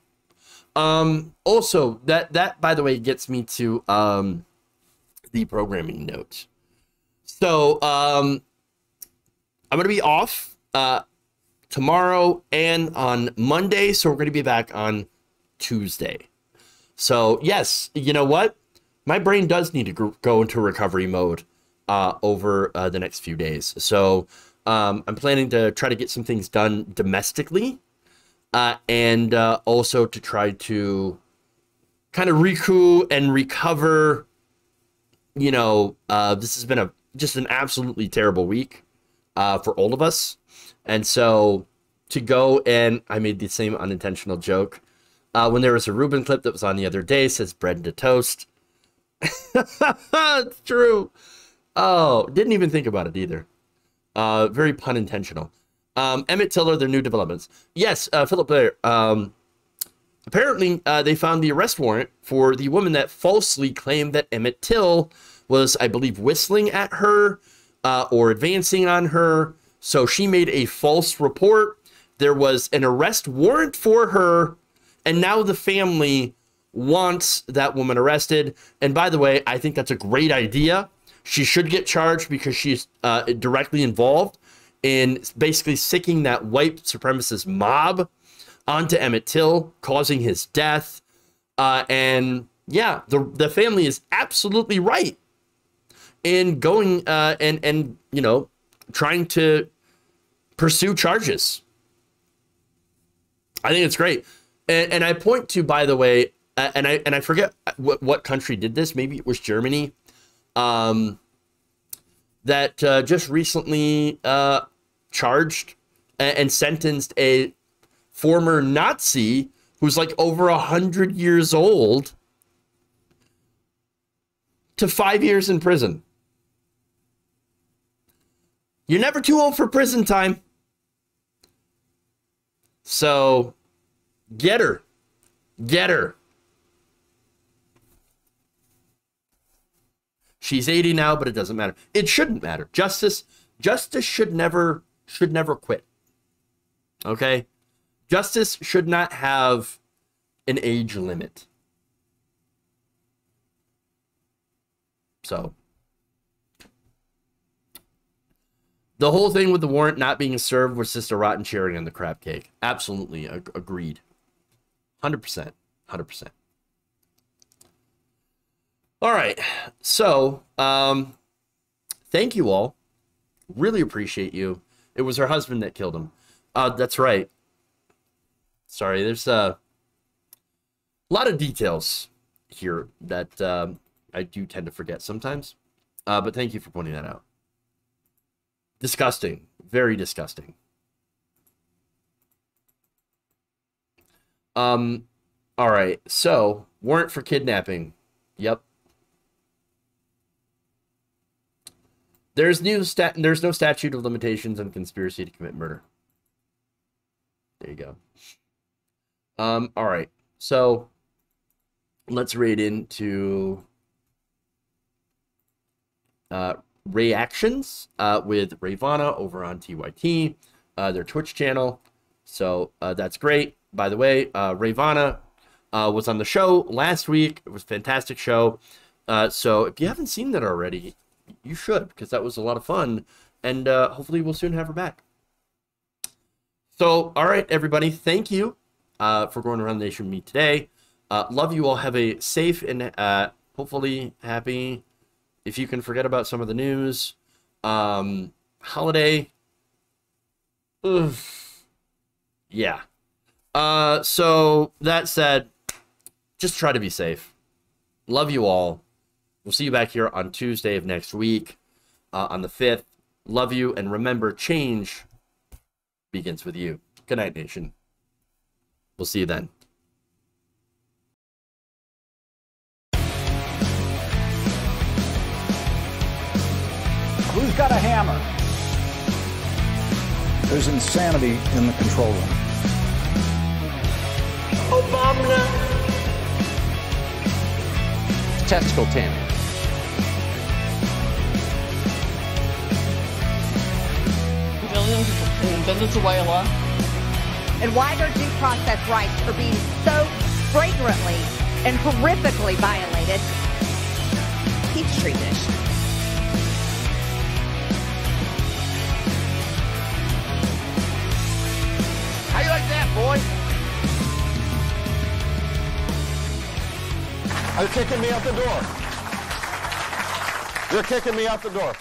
Also, that by the way gets me to the programming note. So I'm gonna be off tomorrow and on Monday, so we're gonna be back on Tuesday. So yes, you know what? My brain does need to go into recovery mode over the next few days. So I'm planning to try to get some things done domestically, and also to try to kind of recoup and recover. You know, this has been just an absolutely terrible week for all of us. And so to go, and I made the same unintentional joke when there was a Rubin clip that was on the other day, says bread to toast. It's true. Oh, didn't even think about it either. Very pun intentional. Emmett Till, their new developments. Yes, Philip Blair. Apparently, they found the arrest warrant for the woman that falsely claimed that Emmett Till was, I believe, whistling at her or advancing on her. So she made a false report. There was an arrest warrant for her, and now the family wants that woman arrested. And by the way, I think that's a great idea. She should get charged because she's directly involved in basically sicking that white supremacist mob onto Emmett Till, causing his death. And yeah, the family is absolutely right in going and you know, trying to pursue charges. I think it's great. And I point to, by the way, and I forget what country did this. Maybe it was Germany. That just recently charged and sentenced a former Nazi who's like over 100 years old to 5 years in prison. You're never too old for prison time. So get her. Get her. She's 80 now, but it doesn't matter. It shouldn't matter. Justice should never quit. Okay? Justice should not have an age limit. So the whole thing with the warrant not being served was just a rotten cherry on the crab cake. Absolutely agreed. 100%. 100%. All right, so thank you all. Really appreciate you. It was her husband that killed him. That's right. Sorry, there's a lot of details here that I do tend to forget sometimes. But thank you for pointing that out. Disgusting. Very disgusting. All right, so warrant for kidnapping. Yep. There's no statute of limitations on conspiracy to commit murder. There you go. All right. So let's raid into reactions with Ravana over on TYT, their Twitch channel. So that's great. By the way, Ravana was on the show last week. It was a fantastic show. So if you haven't seen that already, you should, because that was a lot of fun, and hopefully we'll soon have her back. So, all right, everybody, thank you for going around the nation with me today. Love you all. Have a safe and hopefully happy, if you can forget about some of the news, holiday. Yeah. So that said, just try to be safe. Love you all. We'll see you back here on Tuesday of next week, on the 5th. Love you, and remember, change begins with you. Good night, nation. We'll see you then. Who's got a hammer? There's insanity in the control room. Obama. Testicle tanning. Venezuela. And why their due process rights are being so flagrantly and horrifically violated. Peachtree Dish. How you like that, boy? You're kicking me out the door. You're kicking me out the door.